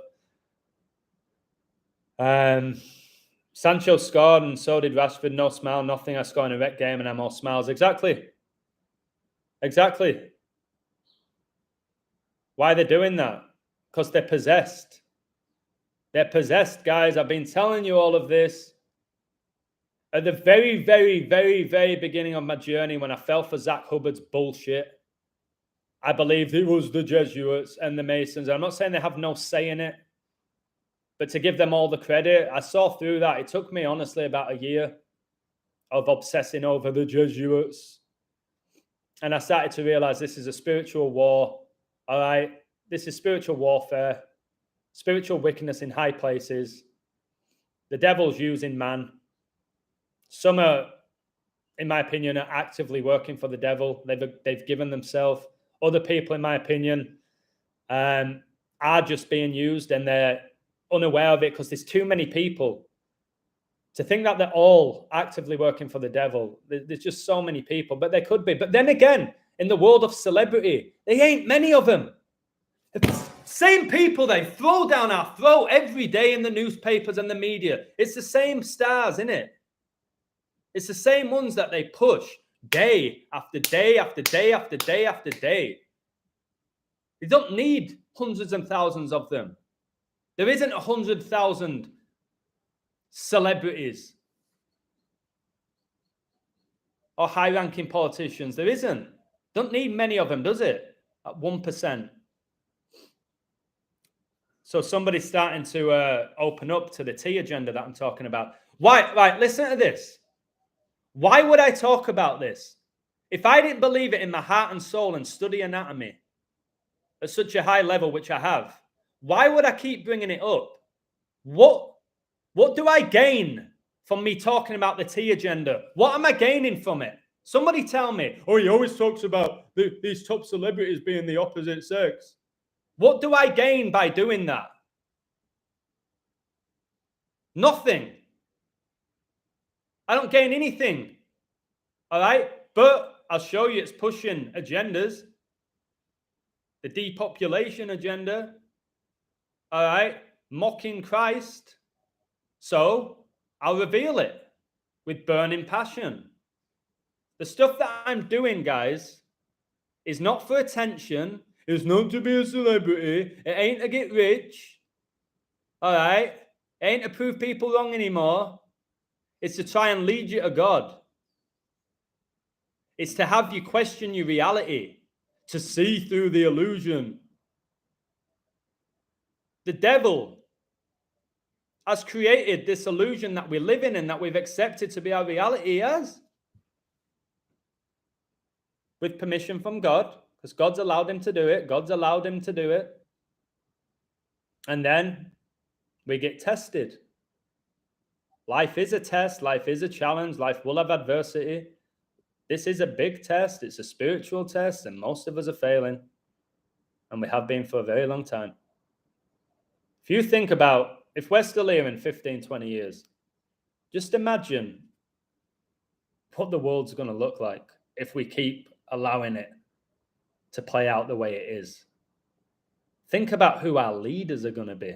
Sancho scored and so did Rashford. No smile, nothing. I score in a rec game and I'm all smiles. Exactly. Exactly. Why are they doing that? Because they're possessed. They're possessed, guys. I've been telling you all of this. At the very, very, very, very beginning of my journey, when I fell for Zach Hubbard's bullshit, I believed it was the Jesuits and the Masons. I'm not saying they have no say in it, but to give them all the credit, I saw through that. It took me, honestly, about a year of obsessing over the Jesuits. And I started to realize this is a spiritual war. All right? This is spiritual warfare, spiritual wickedness in high places. The devil's using man. Some are, in my opinion, are actively working for the devil. They've given themselves. Other people, in my opinion, are just being used and they're unaware of it because there's too many people. To think that they're all actively working for the devil, there's just so many people, but they could be. But then again, in the world of celebrity, there ain't many of them. The same people they throw down our throat every day in the newspapers and the media. It's the same stars, isn't it? It's the same ones that they push day after day after day after day after day. You don't need hundreds and thousands of them. There isn't 100,000 celebrities or high-ranking politicians. There isn't. Don't need many of them, does it? At 1%. So somebody's starting to open up to the T agenda that I'm talking about. Why? Right, listen to this. Why would I talk about this? If I didn't believe it in my heart and soul and study anatomy at such a high level, which I have, why would I keep bringing it up? What do I gain from me talking about the T agenda? What am I gaining from it? Somebody tell me. Oh, he always talks about these top celebrities being the opposite sex. What do I gain by doing that? Nothing. I don't gain anything. All right? But I'll show you it's pushing agendas. The depopulation agenda. All right? Mocking Christ. So I'll reveal it with burning passion. The stuff that I'm doing, guys, is not for attention. It's not to be a celebrity. It ain't to get rich. All right? It ain't to prove people wrong anymore. It's to try and lead you to God. It's to have you question your reality, to see through the illusion. The devil has created this illusion that we live in and that we've accepted to be our reality as. With permission from God, because God's allowed him to do it. God's allowed him to do it. And then we get tested. Life is a test. Life is a challenge. Life will have adversity. This is a big test. It's a spiritual test, and most of us are failing. And we have been for a very long time. If you think about, if we're still here in 15, 20 years, just imagine what the world's going to look like if we keep allowing it to play out the way it is. Think about who our leaders are going to be.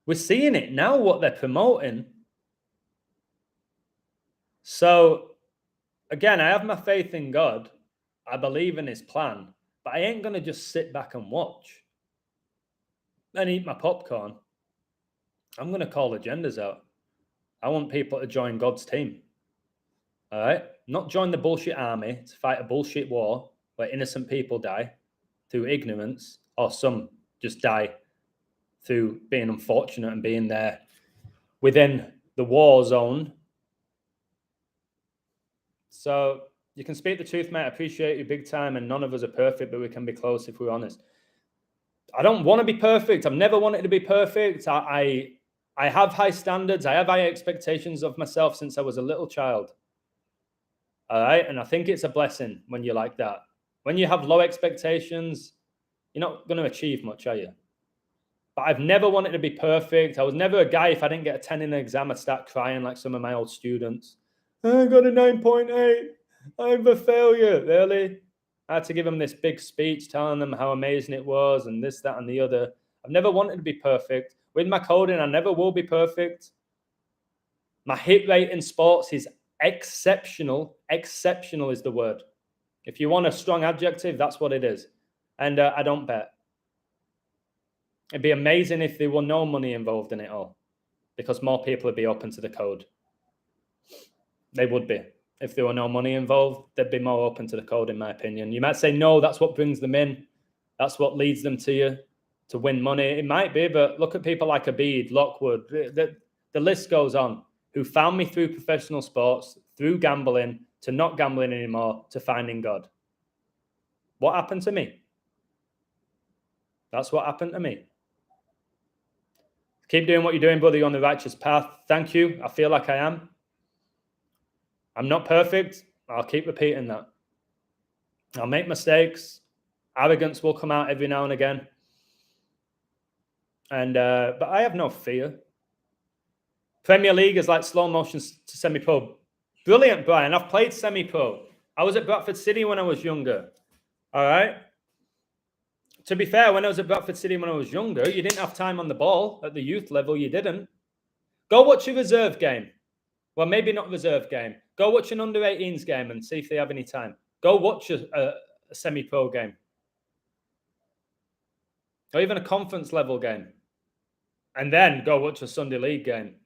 We're seeing it now, what they're promoting. So, again, I have my faith in God. I believe in his plan. But I ain't going to just sit back and watch and eat my popcorn. I'm going to call agendas out. I want people to join God's team. All right? Not join the bullshit army to fight a bullshit war where innocent people die through ignorance, or some just die through being unfortunate and being there within the war zone. So you can speak the truth, mate. I appreciate you big time, and none of us are perfect, but we can be close if we're honest. I don't want to be perfect. I've never wanted to be perfect. I have high standards. I have high expectations of myself since I was a little child. All right? And I think it's a blessing when you're like that. When you have low expectations, you're not going to achieve much, are you? But I've never wanted to be perfect. I was never a guy, if I didn't get a 10 in an exam, I'd start crying like some of my old students. I got a 9.8. I'm a failure. Really? I had to give them this big speech telling them how amazing it was and this, that, and the other. I've never wanted to be perfect. With my coding, I never will be perfect. My hit rate in sports is exceptional. Exceptional is the word. If you want a strong adjective, that's what it is. And I don't bet. It'd be amazing if there were no money involved in it all, because more people would be open to the code. They would be. If there were no money involved, they'd be more open to the code, in my opinion. You might say, no, that's what brings them in. That's what leads them to you, to win money. It might be, but look at people like Abid, Lockwood. The list goes on, who found me through professional sports, through gambling, to not gambling anymore, to finding God. What happened to me? That's what happened to me. Keep doing what you're doing, brother. You're on the righteous path. Thank you. I feel like I am. I'm not perfect. I'll keep repeating that. I'll make mistakes. Arrogance will come out every now and again. And but I have no fear. Premier League is like slow motion to semi-pro. Brilliant, Brian. I've played semi-pro. I was at Bradford City when I was younger. All right. To be fair, when I was at Bradford City when I was younger, you didn't have time on the ball at the youth level. You didn't. Go watch a reserve game. Well, maybe not reserve game. Go watch an under-18s game and see if they have any time. Go watch a semi-pro game. Or even a conference level game. And then go watch a Sunday League game.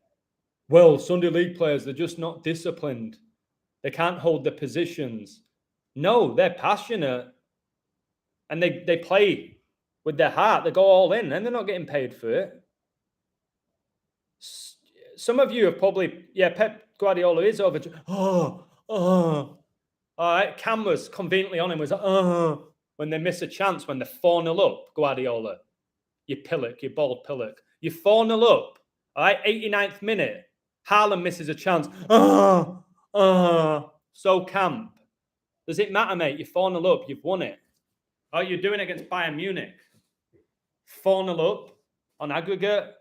Well, Sunday League players, they're just not disciplined. They can't hold their positions. No, they're passionate. And they play with their heart. They go all in and they're not getting paid for it. Some of you have probably, Pep Guardiola is over. All right, cameras conveniently on him was when they miss a chance, when they're 4-0 up, Guardiola. You pillock, you bald pillock. You're 4-0 up, all right, 89th minute. Haaland misses a chance. So camp. Does it matter, mate? You're 4-0 up, you've won it. Oh, you're doing it against Bayern Munich. 4-0 up on aggregate.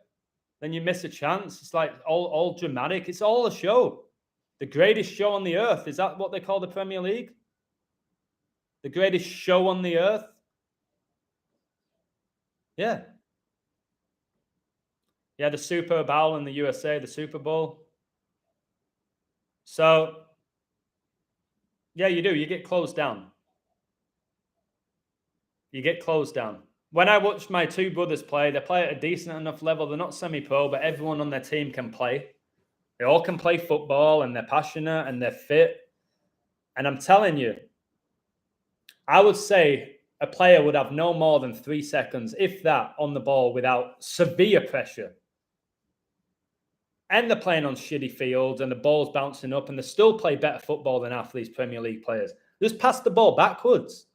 Then you miss a chance. It's like all dramatic. It's all a show. The greatest show on the earth. Is that what they call the Premier League? The greatest show on the earth? Yeah. Yeah, the Super Bowl in the USA, the Super Bowl. So, yeah, you do. You get closed down. You get closed down. When I watch my two brothers play, they play at a decent enough level. They're not semi-pro, but everyone on their team can play. They all can play football and they're passionate and they're fit. And I'm telling you, I would say a player would have no more than 3 seconds, if that, on the ball without severe pressure. And they're playing on shitty fields and the ball's bouncing up and they still play better football than half these Premier League players. Just pass the ball backwards.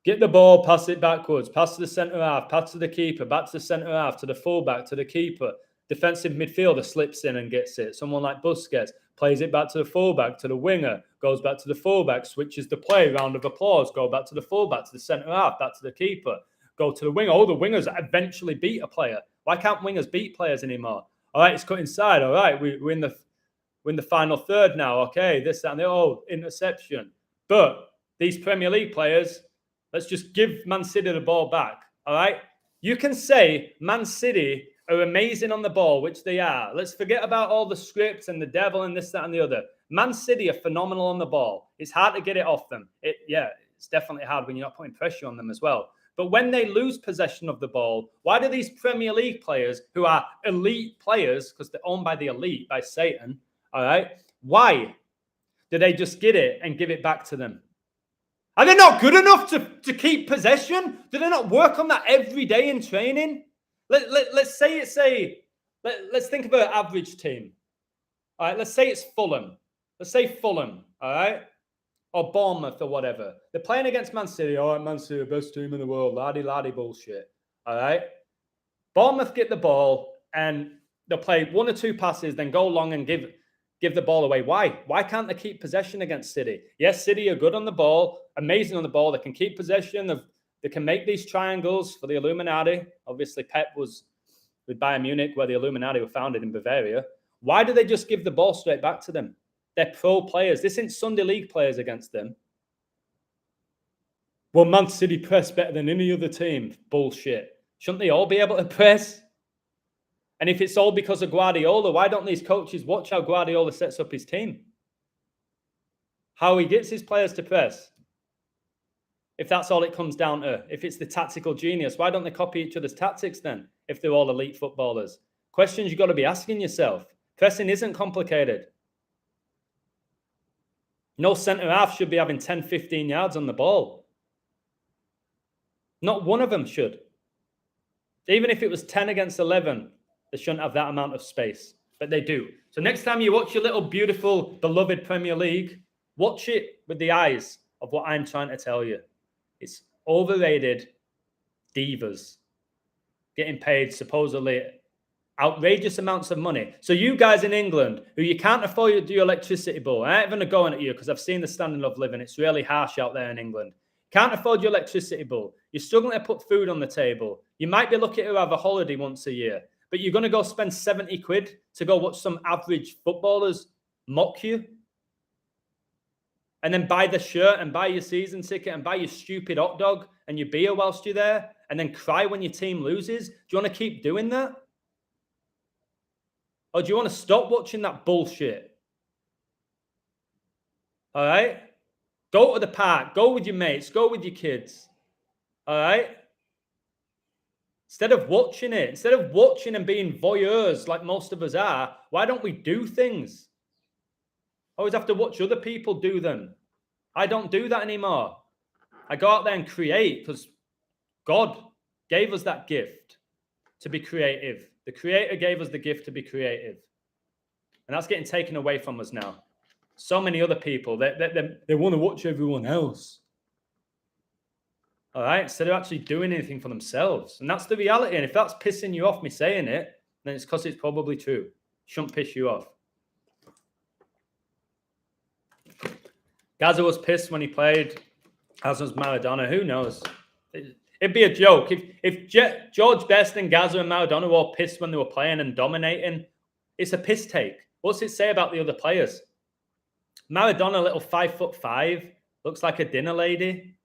Get the ball, pass it backwards, pass to the centre half, pass to the keeper, back to the centre half, to the fullback, to the keeper. Defensive midfielder slips in and gets it. Someone like Busquets plays it back to the fullback, to the winger, goes back to the fullback, switches the play, round of applause, go back to the fullback, to the centre half, back to the keeper, go to the winger. Oh, the wingers eventually beat a player. Why can't wingers beat players anymore? All right, it's cut inside. All right, we're in the final third now. Okay, this, that, and the interception. But these Premier League players, let's just give Man City the ball back, all right? You can say Man City are amazing on the ball, which they are. Let's forget about all the scripts and the devil and this, that, and the other. Man City are phenomenal on the ball. It's hard to get it off them. It's definitely hard when you're not putting pressure on them as well. But when they lose possession of the ball, why do these Premier League players, who are elite players, because they're owned by the elite, by Satan, all right? Why do they just get it and give it back to them? Are they not good enough to keep possession? Do they not work on that every day in training? Let's think of an average team. All right, let's say it's Fulham. Let's say Fulham, all right? Or Bournemouth or whatever. They're playing against Man City. All right, Man City, best team in the world. Laddie bullshit. All right? Bournemouth get the ball and they'll play 1 or 2 passes, then go long and give the ball away. Why? Why can't they keep possession against City? Yes, City are good on the ball, amazing on the ball. They can keep possession. They can make these triangles for the Illuminati. Obviously, Pep was with Bayern Munich, where the Illuminati were founded in Bavaria. Why do they just give the ball straight back to them? They're pro players. This isn't Sunday League players against them. Well, Man City press better than any other team. Bullshit. Shouldn't they all be able to press? And if it's all because of Guardiola, why don't these coaches watch how Guardiola sets up his team? How he gets his players to press? If that's all it comes down to. If it's the tactical genius, why don't they copy each other's tactics then? If they're all elite footballers. Questions you've got to be asking yourself. Pressing isn't complicated. No centre-half should be having 10, 15 yards on the ball. Not one of them should. Even if it was 10 against 11, they shouldn't have that amount of space. But they do. So next time you watch your little beautiful, beloved Premier League, watch it with the eyes of what I'm trying to tell you. It's overrated divas getting paid supposedly outrageous amounts of money. So you guys in England, who you can't afford your electricity bill, I ain't even going at you because I've seen the standard of living. It's really harsh out there in England. Can't afford your electricity bill. You're struggling to put food on the table. You might be looking to have a holiday once a year, but you're going to go spend 70 quid to go watch some average footballers mock you and then buy the shirt and buy your season ticket and buy your stupid hot dog and your beer whilst you're there and then cry when your team loses. Do you want to keep doing that? Or do you want to stop watching that bullshit? All right? Go to the park. Go with your mates. Go with your kids. All right? Instead of watching it, instead of watching and being voyeurs like most of us are, why don't we do things? Always have to watch other people do them. I don't do that anymore. I go out there and create because God gave us that gift to be creative. The Creator gave us the gift to be creative. And that's getting taken away from us now. So many other people, they want to watch everyone else. All right? Instead of actually doing anything for themselves. And that's the reality. And if that's pissing you off, me saying it, then it's because it's probably true. Shouldn't piss you off. Gaza was pissed when he played, as was Maradona. Who knows? It'd be a joke. If George Best and Gaza and Maradona were all pissed when they were playing and dominating, it's a piss take. What's it say about the other players? Maradona, little 5'5", looks like a dinner lady.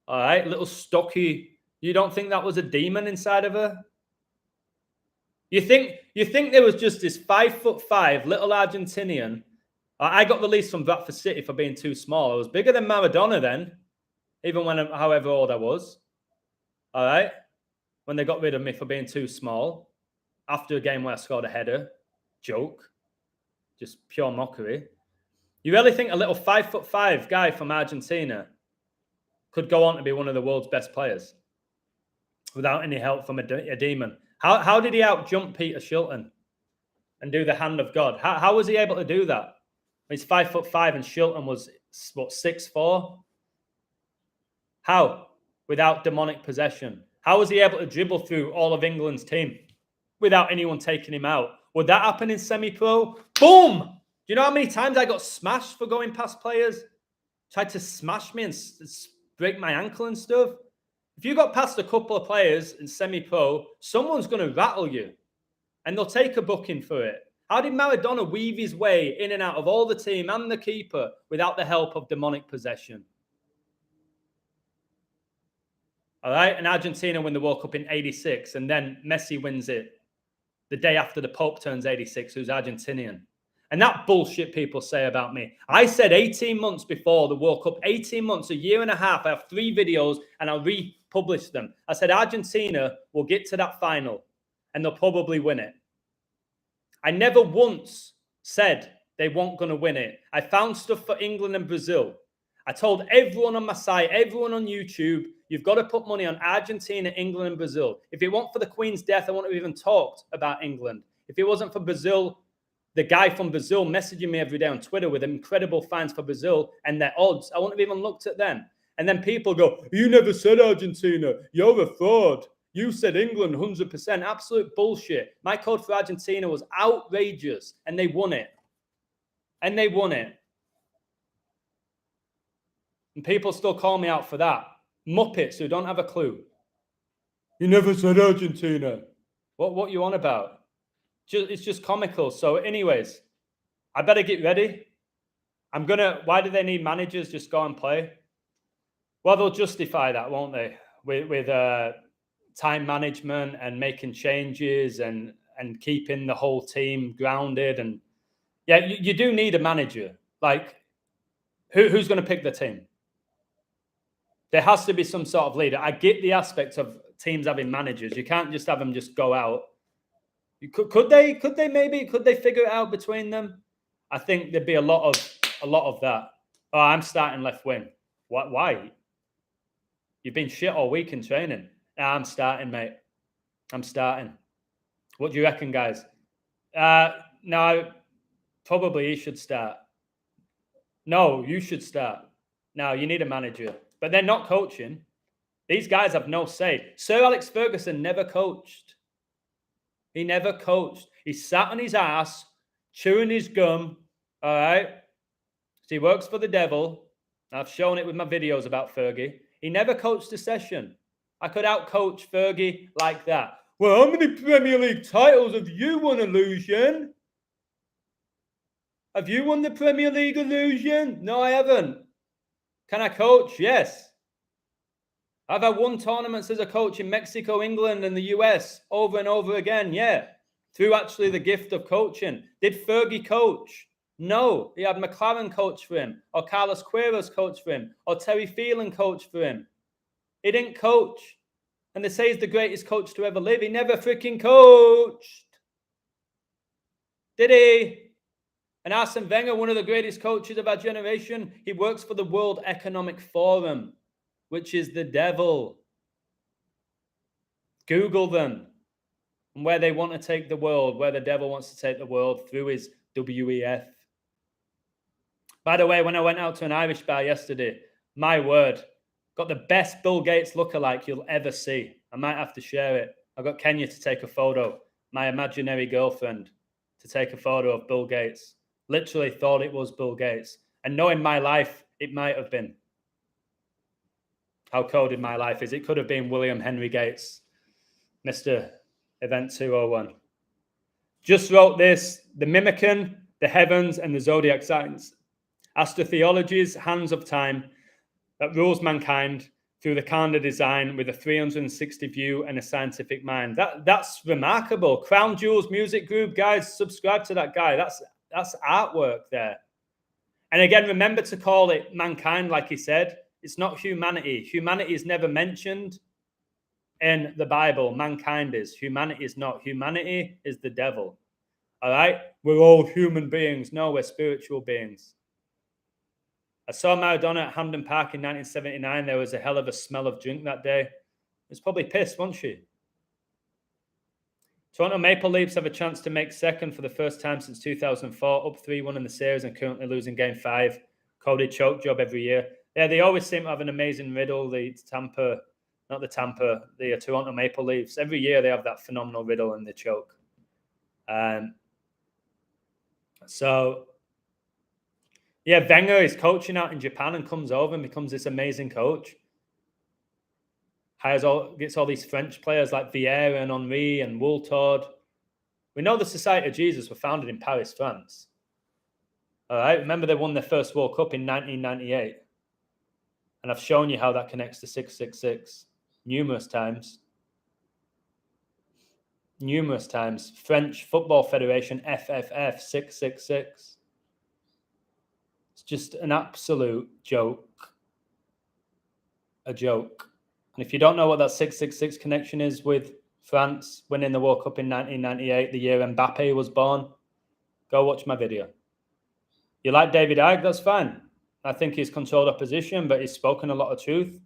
All right, little stocky. You don't think that was a demon inside of her? You think there was just this 5'5" little Argentinian? I got released from Bradford City for being too small. I was bigger than Maradona then, even when however old I was. All right, when they got rid of me for being too small after a game where I scored a header. Joke, just pure mockery. You really think a little 5'5" guy from Argentina could go on to be one of the world's best players without any help from a demon? How did he out-jump Peter Shilton and do the hand of God? How was he able to do that? He's 5'5" and Shilton was, what, 6'4"? How? Without demonic possession. How was he able to dribble through all of England's team without anyone taking him out? Would that happen in semi-pro? Boom! Do you know how many times I got smashed for going past players? Tried to smash me and break my ankle and stuff. If you got past a couple of players in semi-pro, someone's going to rattle you and they'll take a booking for it. How did Maradona weave his way in and out of all the team and the keeper without the help of demonic possession? All right, and Argentina win the World Cup in 86, and then Messi wins it the day after the Pope turns 86, who's Argentinian. And that bullshit people say about me. I said 18 months before the World Cup, 18 months, a year and a half, I have 3 videos and I'll republish them. I said Argentina will get to that final and they'll probably win it. I never once said they weren't going to win it. I found stuff for England and Brazil. I told everyone on my site, everyone on YouTube, you've got to put money on Argentina, England, and Brazil. If it weren't for the Queen's death, I wouldn't have even talked about England. If it wasn't for Brazil, the guy from Brazil messaging me every day on Twitter with incredible fans for Brazil and their odds, I wouldn't have even looked at them. And then people go, you never said Argentina. You're a fraud. You said England, 100%. Absolute bullshit. My code for Argentina was outrageous, and they won it. And they won it. And people still call me out for that. Muppets who don't have a clue. You never said Argentina. What you on about? It's just comical. So anyways, I better get ready. Why do they need managers? Just go and play. Well, they'll justify that, won't they? With time management and making changes and keeping the whole team grounded. And yeah, you do need a manager. Like, who's going to pick the team? There has to be some sort of leader. I get the aspect of teams having managers. You can't just have them just go out. Could they figure it out between them? I think there'd be a lot of that. Oh, I'm starting left wing. What? Why? You've been shit all week in training. Nah, I'm starting, mate. I'm starting. What do you reckon, guys? No, probably he should start. No, you should start. No, you need a manager. But they're not coaching. These guys have no say. Sir Alex Ferguson never coached. He never coached. He sat on his ass, chewing his gum. All right? So he works for the devil. I've shown it with my videos about Fergie. He never coached a session. I could outcoach Fergie like that. Well, how many Premier League titles have you won, Illusion? Have you won the Premier League, Illusion? No, I haven't. Can I coach? Yes. Have I won tournaments as a coach in Mexico, England, and the US over and over again? Yeah. Through actually the gift of coaching. Did Fergie coach? No. He had McLaren coach for him, or Carlos Queiroz coach for him, or Terry Phelan coach for him. He didn't coach. And they say he's the greatest coach to ever live. He never freaking coached. Did he? And Arsene Wenger, one of the greatest coaches of our generation, he works for the World Economic Forum, which is the devil. Google them and where they want to take the world, where the devil wants to take the world through his WEF. By the way, when I went out to an Irish bar yesterday, my word, got the best Bill Gates lookalike you'll ever see. I might have to share it. I got Kenya to take a photo, my imaginary girlfriend, to take a photo of Bill Gates. Literally thought it was Bill Gates. And knowing my life, it might have been. How coded my life is. It could have been William Henry Gates, Mr. Event 201. Just wrote this: the Mimican, the heavens, and the zodiac signs. Astrotheology's hands of time that rules mankind through the calendar design with a 360 view and a scientific mind. That's remarkable. Crown Jewels Music Group, guys, subscribe to that guy. That's artwork there. And again, remember to call it mankind, like he said. It's not humanity. Humanity is never mentioned in the Bible. Mankind is. Humanity is not. Humanity is the devil. All right? We're all human beings. No, we're spiritual beings. I saw Maradona at Hampden Park in 1979. There was a hell of a smell of drink that day. It was probably pissed, wasn't she? Toronto Maple Leafs have a chance to make second for the first time since 2004, up 3-1 in the series and currently losing Game 5. Cody choke job every year. Yeah, they always seem to have an amazing riddle. The Toronto Maple Leafs. Every year they have that phenomenal riddle and they choke. Yeah, Wenger is coaching out in Japan and comes over and becomes this amazing coach. Gets all these French players like Vieira and Henry and Wooltord. We know the Society of Jesus were founded in Paris, France. All right, remember they won their first World Cup in 1998. And I've shown you how that connects to 666 numerous times. Numerous times. French Football Federation, FFF, 666. It's just an absolute joke. A joke. And if you don't know what that 666 connection is with France winning the World Cup in 1998, the year Babay was born, go watch my video. You like David Icke? That's fine. I think he's controlled opposition, but he's spoken a lot of truth.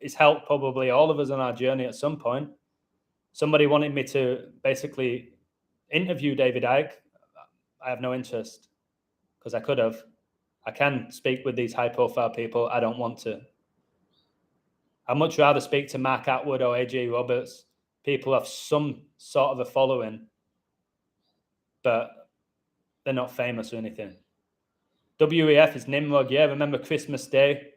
He's helped probably all of us on our journey at some point. Somebody wanted me to basically interview David Icke. I have no interest because I could have. I can speak with these high-profile people. I don't want to. I'd much rather speak to Mark Atwood or AJ Roberts. People have some sort of a following, but they're not famous or anything. WEF is Nimrod. Yeah, remember Christmas Day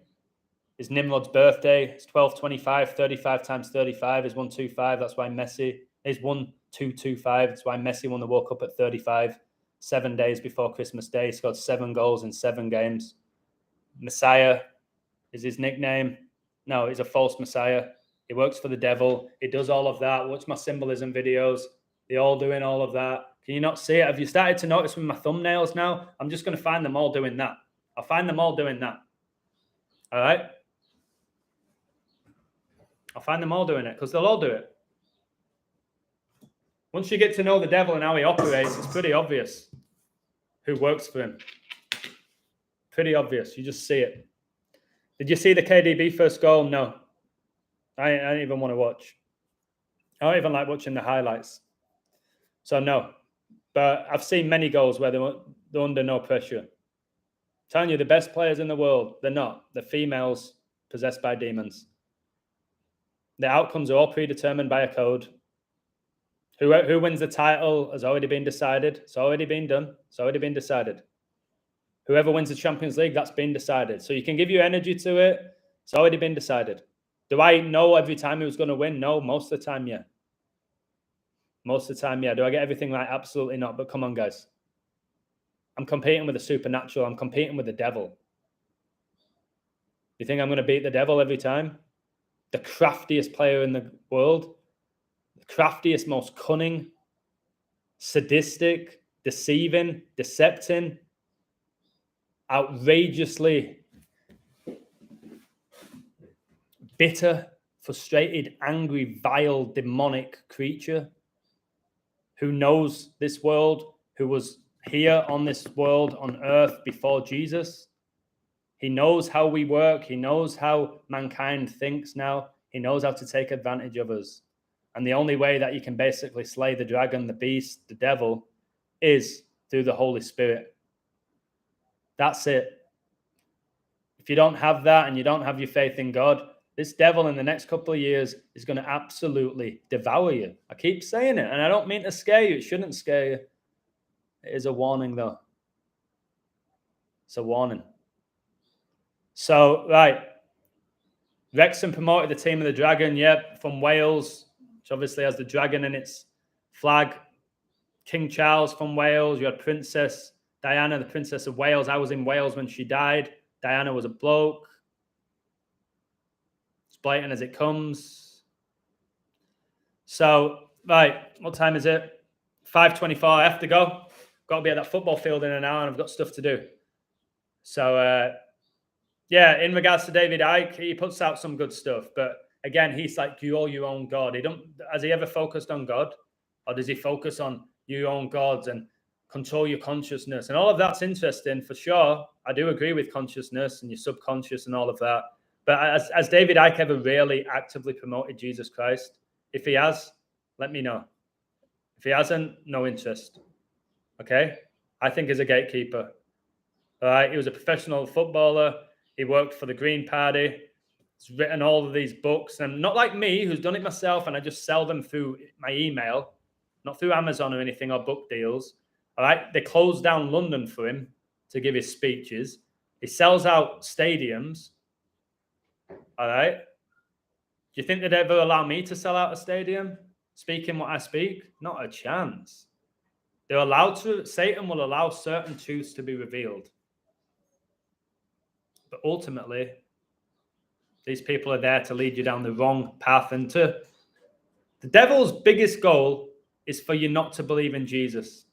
is Nimrod's birthday. It's 1225. 35 times 35 is 125. That's why Messi is 1225. That's why Messi won the World Cup at 35. 7 days before Christmas Day. He scored 7 goals in 7 games. Messiah is his nickname. No, he's a false Messiah. He works for the devil. He does all of that. Watch my symbolism videos. They're all doing all of that. Can you not see it? Have you started to notice with my thumbnails now? I'm just going to find them all doing that. I'll find them all doing that. All right? I'll find them all doing it because they'll all do it. Once you get to know the devil and how he operates, it's pretty obvious who works for him. Pretty obvious. You just see it. Did you see the KDB first goal? No. I don't even want to watch. I don't even like watching the highlights. So no. But I've seen many goals where they're under no pressure. I'm telling you, the best players in the world, they're not. They're females possessed by demons. The outcomes are all predetermined by a code. Who wins the title has already been decided. It's already been done. It's already been decided. Whoever wins the Champions League, that's been decided. So you can give your energy to it. It's already been decided. Do I know every time who's going to win? No, most of the time, yeah. Most of the time, yeah. Do I get everything right? Absolutely not. But come on, guys. I'm competing with the supernatural. I'm competing with the devil. You think I'm going to beat the devil every time? The craftiest player in the world. The craftiest, most cunning, sadistic, deceiving, decepting, outrageously bitter, frustrated, angry, vile, demonic creature who knows this world, who was here on this world on earth before Jesus. He knows how we work. He knows how mankind thinks now. He knows how to take advantage of us. And the only way that you can basically slay the dragon, the beast, the devil, is through the Holy Spirit. That's it. If you don't have that and you don't have your faith in God, this devil in the next couple of years is going to absolutely devour you. I keep saying it, and I don't mean to scare you. It shouldn't scare you. It is a warning, though. It's a warning. So, right. Wrexham promoted the team of the Dragon, yep, from Wales, which obviously has the dragon in its flag. King Charles from Wales. You had Princess Diana, the Princess of Wales. I was in Wales when she died. Diana was a bloke. It's blatant as it comes. So, right, what time is it? 5:24. I have to go. Got to be at that football field in an hour, and I've got stuff to do. So, yeah, in regards to David Icke, he puts out some good stuff. But again, he's like, you're your own God. Has he ever focused on God? Or does he focus on your own gods and control your consciousness? And all of that's interesting for sure. I do agree with consciousness and your subconscious and all of that. But has David Icke ever really actively promoted Jesus Christ? If he has, let me know. If he hasn't, no interest. Okay? I think he's a gatekeeper. All right? He was a professional footballer. He worked for the Green Party. He's written all of these books. And not like me, who's done it myself, and I just sell them through my email, not through Amazon or anything or book deals. All right? They closed down London for him to give his speeches. He sells out stadiums. All right? Do you think they'd ever allow me to sell out a stadium? Speaking what I speak? Not a chance. They're allowed to. Satan will allow certain truths to be revealed. But ultimately, these people are there to lead you down the wrong path. And the devil's biggest goal is for you not to believe in Jesus.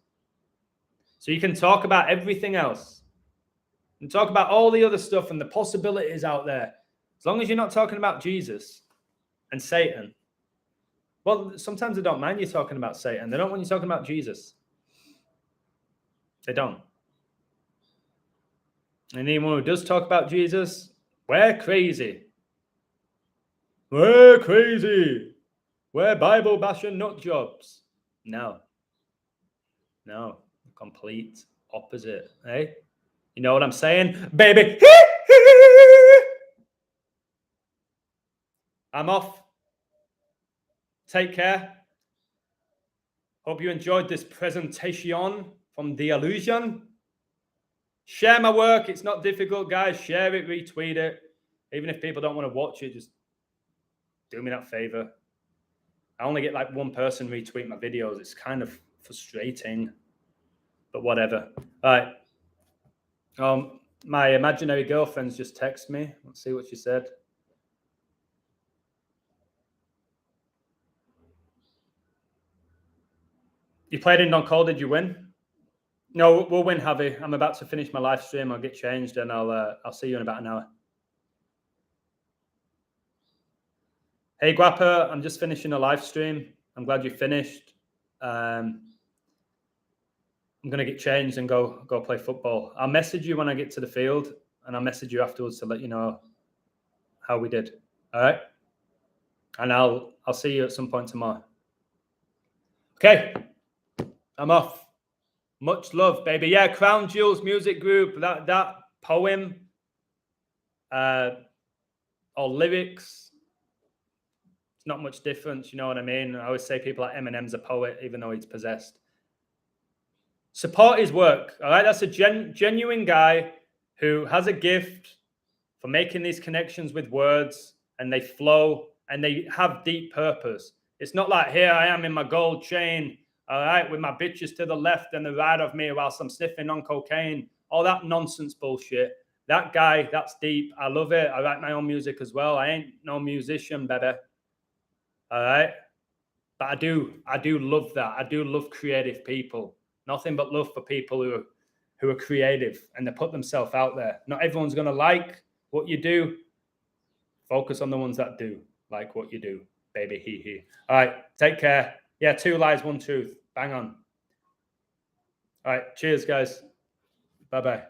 So you can talk about everything else and talk about all the other stuff and the possibilities out there. As long as you're not talking about Jesus and Satan. Well, sometimes they don't mind you talking about Satan. They don't want you talking about Jesus. They don't. And anyone who does talk about Jesus, we're crazy. We're crazy. We're Bible bashing nut jobs. No. No. Complete opposite. Eh? You know what I'm saying? Baby. I'm off. Take care. Hope you enjoyed this presentation from The Illusion. Share my work. It's not difficult, guys. Share it, retweet it. Even if people don't want to watch it, just do me that favor. I only get like one person retweet my videos. It's kind of frustrating. But whatever. All right. My imaginary girlfriend's just texted me. Let's see what she said. You played in Don Cole, did you win? No, we'll win, Javi. I'm about to finish my live stream. I'll get changed and I'll see you in about an hour. Hey, Guapa, I'm just finishing a live stream. I'm glad you finished. I'm going to get changed and go play football. I'll message you when I get to the field, and I'll message you afterwards to let you know how we did. All right? And I'll see you at some point tomorrow. Okay. I'm off. Much love, baby. Yeah, Crown Jewels Music Group, that poem or lyrics, it's not much difference, you know what I mean? I always say people like Eminem's a poet, even though he's possessed. Support his work, all right? That's a genuine guy who has a gift for making these connections with words, and they flow, and they have deep purpose. It's not like, here I am in my gold chain, all right, with my bitches to the left and the right of me whilst I'm sniffing on cocaine. All that nonsense bullshit. That guy, that's deep. I love it. I write my own music as well. I ain't no musician, baby. All right? But I do love that. I do love creative people. Nothing but love for people who are creative and they put themselves out there. Not everyone's going to like what you do. Focus on the ones that do like what you do, baby. Hee. All right, take care. Yeah, 2 lies, 1 truth. Bang on. All right, cheers, guys. Bye-bye.